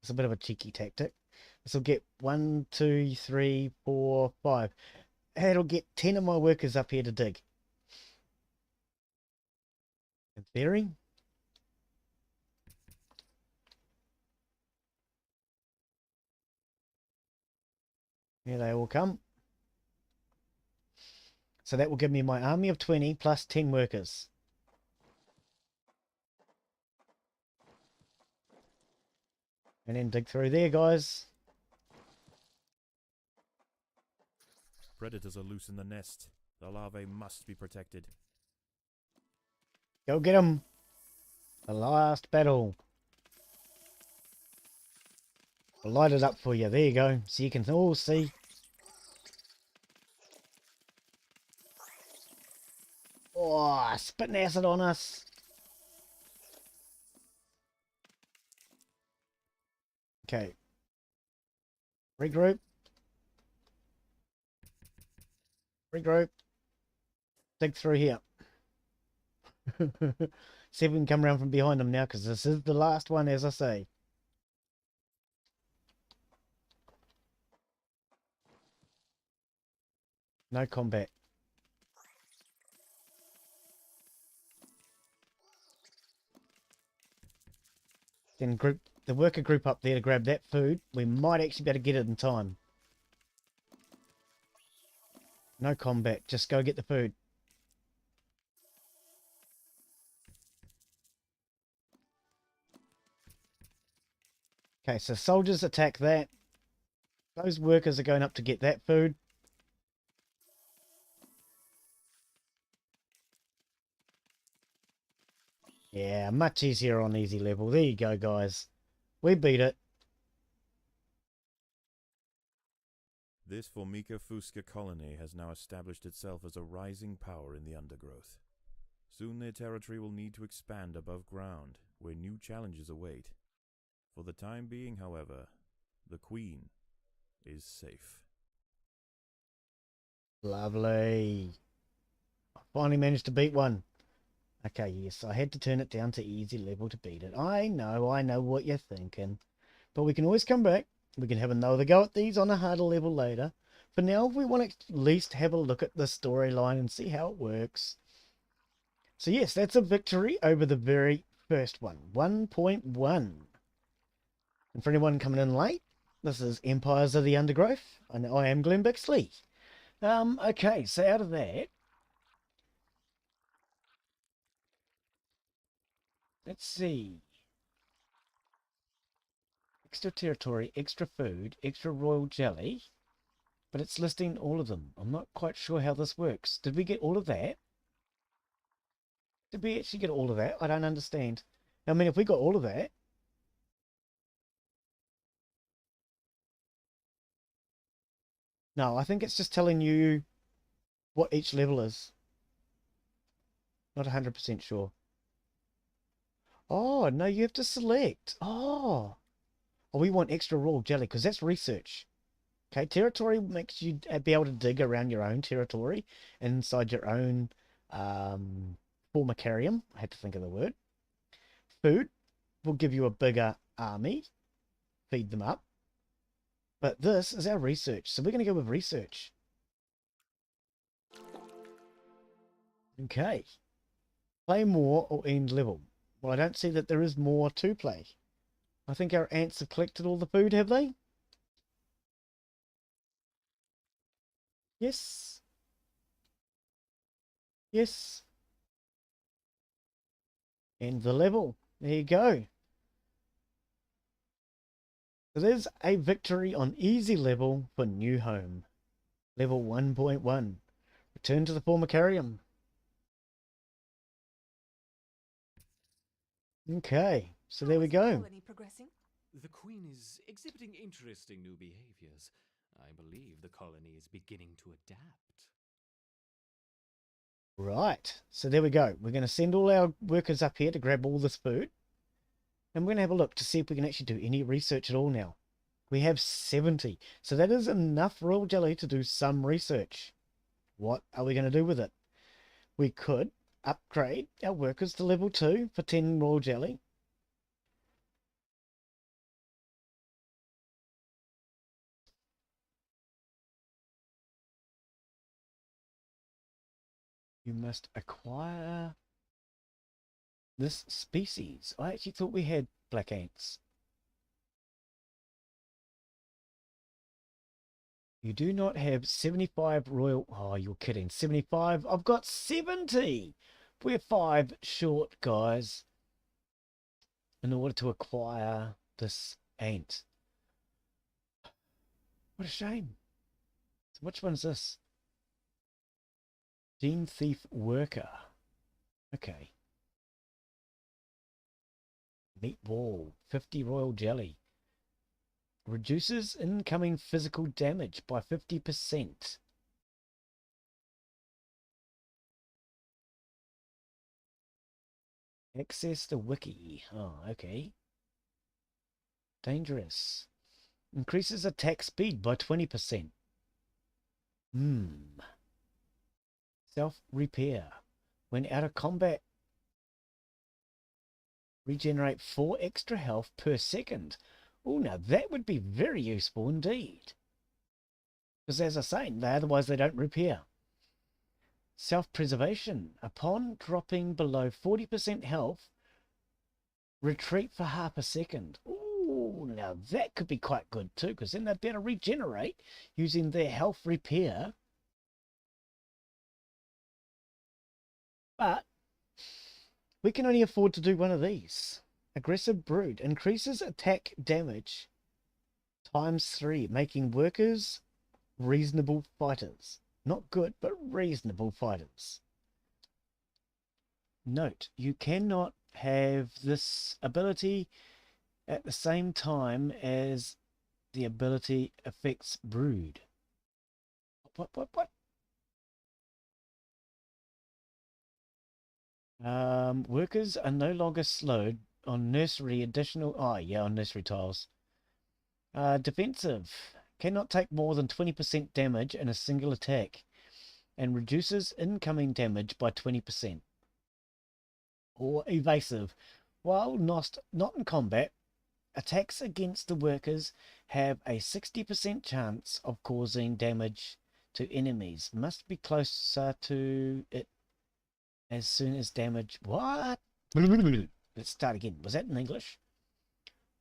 It's a bit of a cheeky tactic. This will get 1, 2, 3, 4, 5. It'll get 10 of my workers up here to dig. In theory. Here they all come. So that will give me my army of 20 plus 10 workers. And then dig through there, guys. Predators are loose in the nest. The larvae must be protected. Go get them. The last battle. I'll light it up for you. There you go. So you can all see. Oh, spitting acid on us. Okay. Regroup. Regroup. Dig through here. See if we can come around from behind them now, because this is the last one, as I say. No combat. Then group the worker group up there to grab that food. We might actually be able to get it in time. No combat. Just go get the food. Okay, so soldiers attack that. Those workers are going up to get that food. Yeah, much easier on easy level. There you go, guys. We beat it. This Formica fusca colony has now established itself as a rising power in the undergrowth. Soon their territory will need to expand above ground, where new challenges await. For the time being, however, the Queen is safe. Lovely. I finally managed to beat one. Okay, yes, I had to turn it down to easy level to beat it. I know what you're thinking. But we can always come back. We can have another go at these on a harder level later. For now, we want to at least have a look at the storyline and see how it works. So yes, that's a victory over the very first one. 1.1. And for anyone coming in late, this is Empires of the Undergrowth, and I am Glen Bixley. Okay, so out of that, Let's see. Extra territory, extra food, extra royal jelly. But it's listing all of them. I'm not quite sure how this works. Did we get all of that? Did we actually get all of that? I don't understand. I mean, if we got all of that... No, I think it's just telling you what each level is. Not 100% sure. Oh, no, you have to select. Oh. Oh, we want extra royal jelly because that's research. Okay, territory makes you be able to dig around your own territory inside your own Formicarium. I had to think of the word. Food will give you a bigger army. Feed them up. But this is our research, so we're going to go with research. Okay. Play more or end level. Well, I don't see that there is more to play. I think our ants have collected all the food, have they? Yes. Yes. End the level. There you go. So there's a victory on easy level for new home. Level 1.1. Return to the Formicarium. Okay, so there we go. Colony progressing? The Queen is exhibiting interesting new behaviors. I believe the colony is beginning to adapt. Right, so there we go. We're going to send all our workers up here to grab all this food. And we're going to have a look to see if we can actually do any research at all now. We have 70, so that is enough royal jelly to do some research. What are we going to do with it? We could upgrade our workers to level 2 for 10 royal jelly. You must acquire this species. I actually thought we had black ants. You do not have 75 royal... Oh, you're kidding. 75? I've got 70! We're 5 short, guys, in order to acquire this ant. What a shame. So which one is this? Gene Thief Worker. Okay. Meat Wall. 50 royal jelly. Reduces incoming physical damage by 50%. Access the wiki. Oh, okay. Dangerous. Increases attack speed by 20%. Self-repair. When out of combat, regenerate 4 extra health per second. Oh, now that would be very useful indeed. Because as I say, otherwise they don't repair. Self-preservation. Upon dropping below 40% health, retreat for half a second. Oh, now that could be quite good too, because then they'd be able to regenerate using their health repair. But we can only afford to do one of these. Aggressive Brood increases attack damage ×3, making workers reasonable fighters. Not good, but reasonable fighters. Note, you cannot have this ability at the same time as the ability affects Brood. What? Workers are no longer slowed on nursery additional... Oh, yeah, on nursery tiles. Defensive. Cannot take more than 20% damage in a single attack. And reduces incoming damage by 20%. Or evasive. While not in combat, attacks against the workers have a 60% chance of causing damage to enemies. Must be closer to it as soon as damage... What? Let's start again. Was that in English?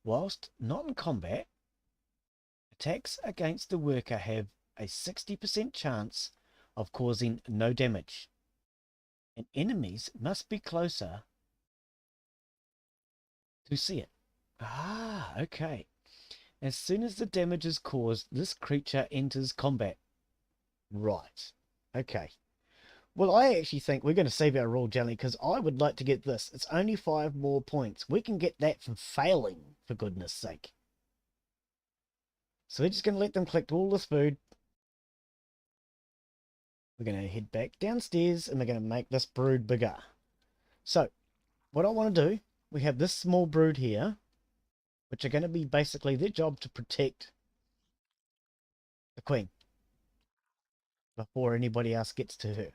Whilst not in combat, attacks against the worker have a 60% chance of causing no damage. And enemies must be closer to see it. Ah, okay. As soon as the damage is caused, this creature enters combat. Right. Okay. Well, I actually think we're going to save our royal jelly because I would like to get this. It's only 5 more points. We can get that for failing, for goodness sake. So we're just going to let them collect all this food. We're going to head back downstairs and we're going to make this brood bigger. So, what I want to do, we have this small brood here, which are going to be basically their job to protect the queen before anybody else gets to her.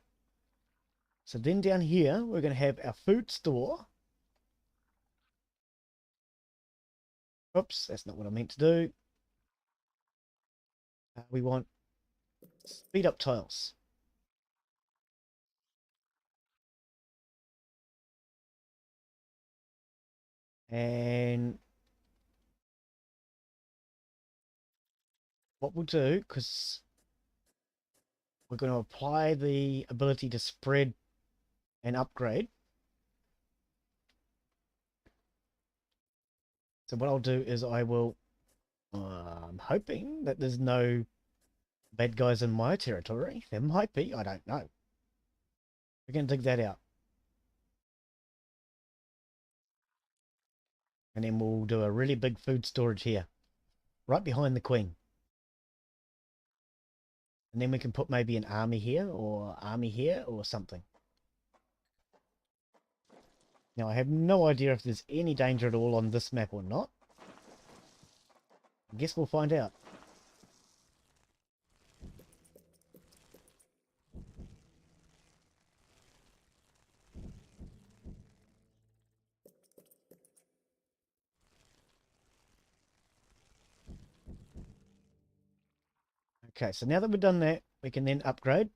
So then down here, we're going to have our food store. Oops, that's not what I meant to do. We want speed up tiles. And what we'll do, because we're going to apply the ability to spread and upgrade. So what I'll do is I will, I'm hoping that there's no bad guys in my territory. There might be, I don't know. We're going to dig that out. And then we'll do a really big food storage here, right behind the queen. And then we can put maybe an army here or something. Now I have no idea if there's any danger at all on this map or not. I guess we'll find out. Okay, so now that we've done that, we can then upgrade.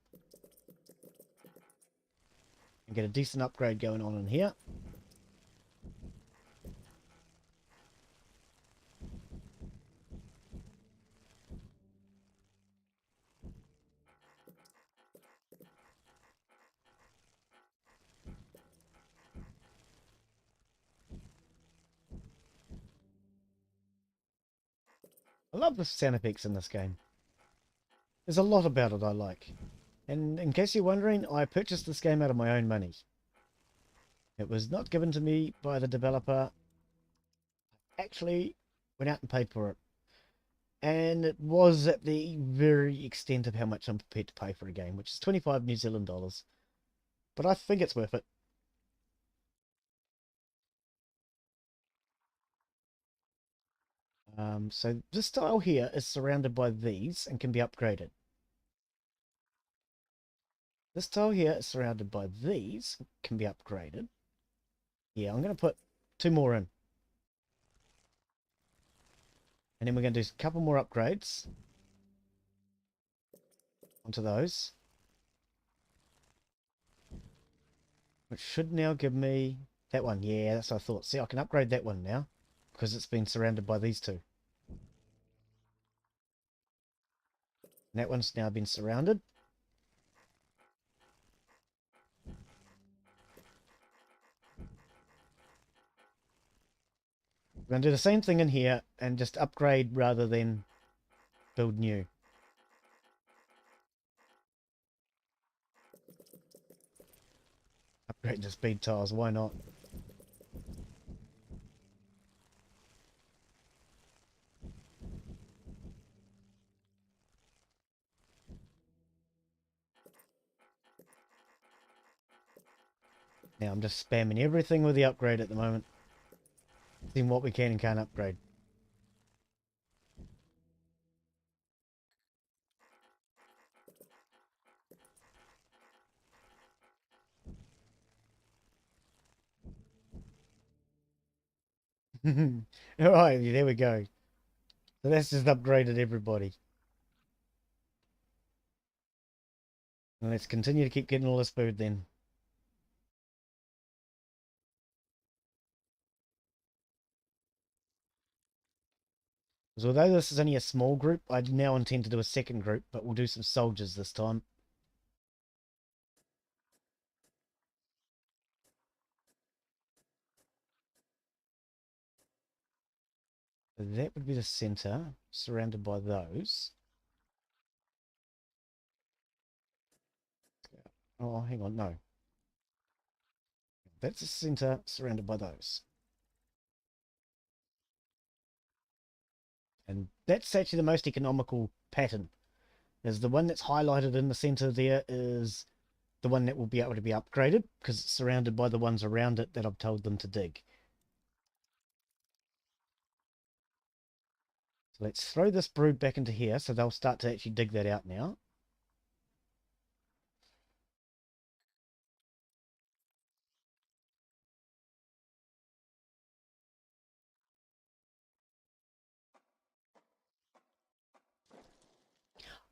And get a decent upgrade going on in here. I love the sound effects in this game. There's a lot about it I like. And in case you're wondering, I purchased this game out of my own money. It was not given to me by the developer. I actually went out and paid for it. And it was at the very extent of how much I'm prepared to pay for a game, which is 25 New Zealand dollars. But I think it's worth it. So this tile here is surrounded by these and can be upgraded. This tile here is surrounded by these, can be upgraded. Yeah, I'm going to put 2 more in. And then we're going to do a couple more upgrades onto those. Which should now give me that one. Yeah, that's what I thought. See, I can upgrade that one now because it's been surrounded by these two. And that one's now been surrounded. We're going to do the same thing in here and just upgrade rather than build new. Upgrade the speed tiles, why not? Now I'm just spamming everything with the upgrade at the moment. Seeing what we can and can't upgrade. Alright, there we go. So that's just upgraded everybody. And let's continue to keep getting all this food then. So although this is only a small group, I now intend to do a second group, but we'll do some soldiers this time. So that would be the center, surrounded by those. Oh, hang on, no. That's the center, surrounded by those. And that's actually the most economical pattern. Is the one that's highlighted in the center there is the one that will be able to be upgraded because it's surrounded by the ones around it that I've told them to dig. So let's throw this brood back into here so they'll start to actually dig that out now.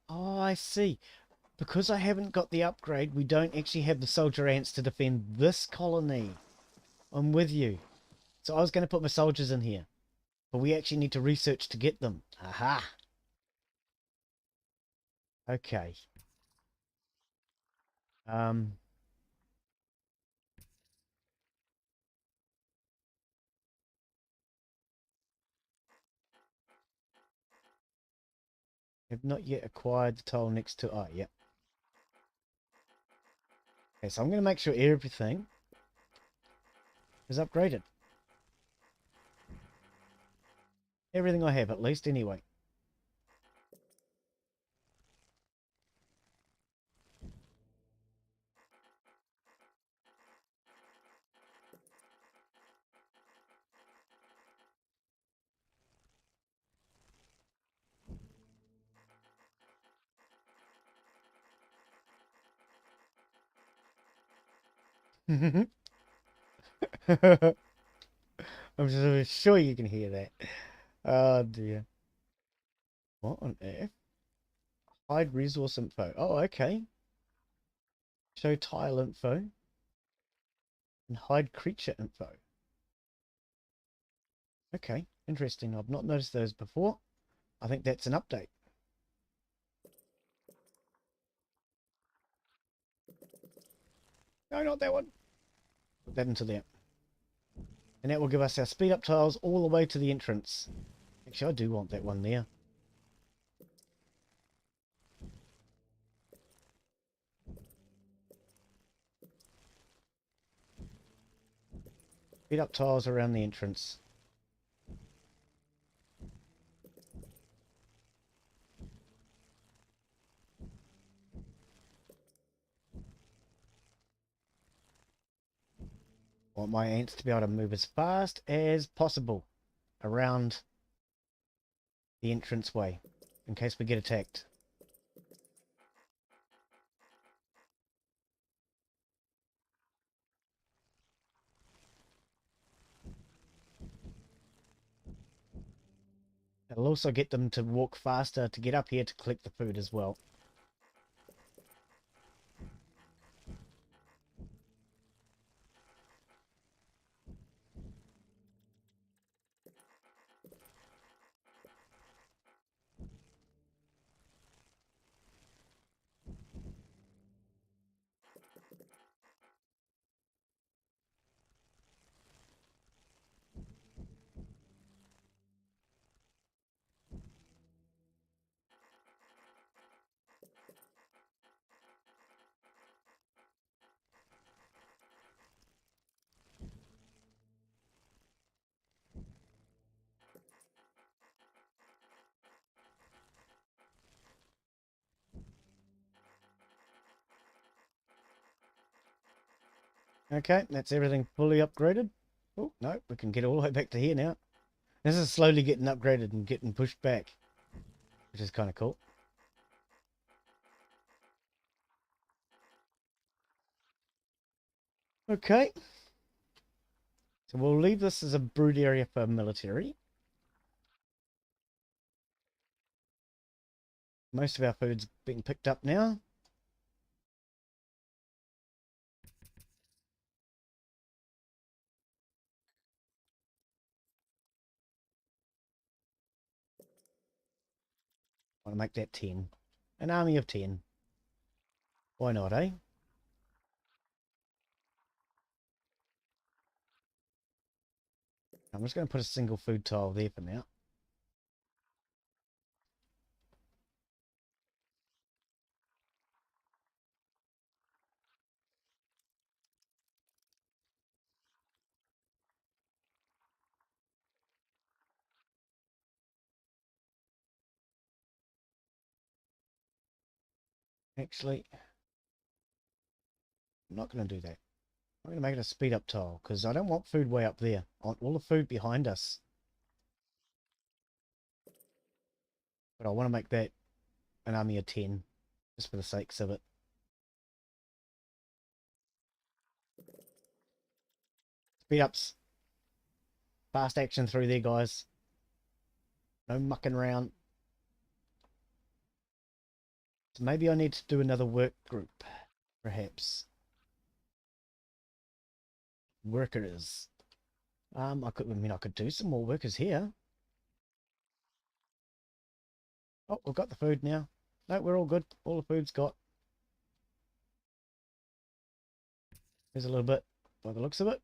Oh, I see. Because I haven't got the upgrade, we don't actually have the soldier ants to defend this colony. I'm with you. So I was going to put my soldiers in here. But we actually need to research to get them. Aha! Okay. Um... Have not yet acquired the tile next to... Oh, yeah. Okay, so I'm going to make sure everything is upgraded. Everything I have, at least, anyway. I'm sure you can hear that. Oh, dear. What on earth? Hide resource info. Oh, okay. Show tile info. And hide creature info. Okay, interesting. I've not noticed those before. I think that's an update. No, not that one. Put that into there. And that will give us our speed up tiles all the way to the entrance. Actually, I do want that one there. Speed up tiles around the entrance. I want my ants to be able to move as fast as possible around the entranceway in case we get attacked. It'll also get them to walk faster to get up here to collect the food as well. Okay, that's everything fully upgraded. Oh, no, we can get all the way back to here now. This is slowly getting upgraded and getting pushed back, which is kind of cool. Okay. So we'll leave this as a brood area for military. Most of our food's being picked up now. I want to make that 10. An army of 10. Why not, eh? I'm just going to put a single food tile there for now. Actually, I'm not going to do that. I'm going to make it a speed up tile because I don't want food way up there. I want all the food behind us. But I want to make that an army of 10 just for the sakes of it. Speed ups. Fast action through there, guys. No mucking around. So maybe I need to do another work group, perhaps. Workers. I could do some more workers here. Oh, we've got the food now. No, we're all good. All the food's got. There's a little bit by the looks of it.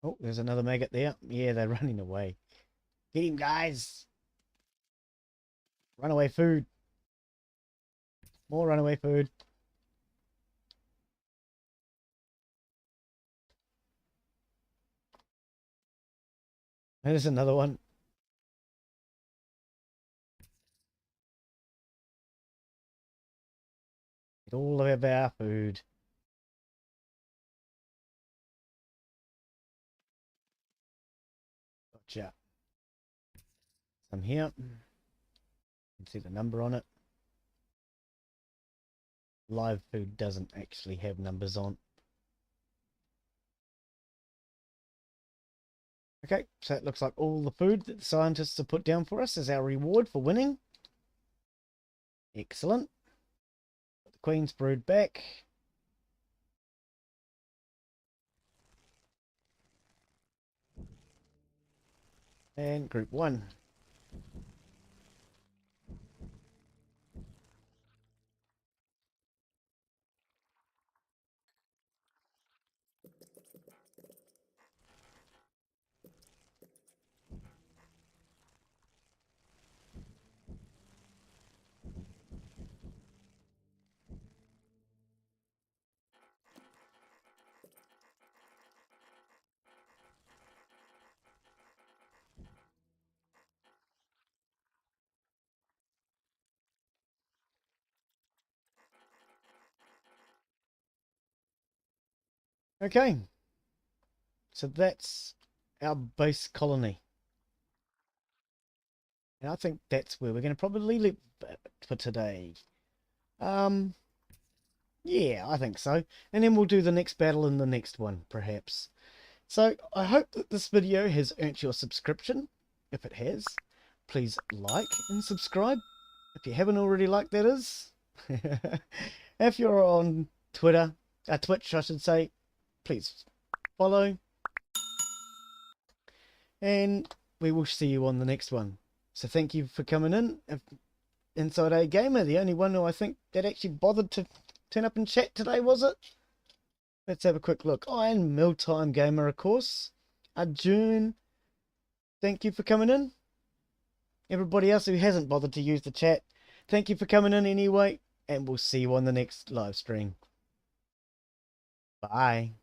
Oh, there's another maggot there. Yeah, they're running away. Get him, guys. Runaway food. More runaway food. There's another one. Get all of our food. Gotcha. Some here. You can see the number on it. Live food doesn't actually have numbers on. Okay, so it looks like all the food that the scientists have put down for us is our reward for winning. Excellent. Put the queen's brood back. And group 1. Okay, so that's our base colony. And I think that's where we're going to probably live for today. Yeah, I think so. And then we'll do the next battle in the next one, perhaps. So I hope that this video has earned your subscription. If it has, please like and subscribe. If you haven't already liked, that is. If you're on Twitch, I should say, please follow. And we will see you on the next one. So thank you for coming in. Inside A Gamer, the only one who I think that actually bothered to turn up and chat today, was it? Let's have a quick look. Oh, and Mealtime Gamer, of course. June, thank you for coming in. Everybody else who hasn't bothered to use the chat, thank you for coming in anyway. And we'll see you on the next live stream. Bye.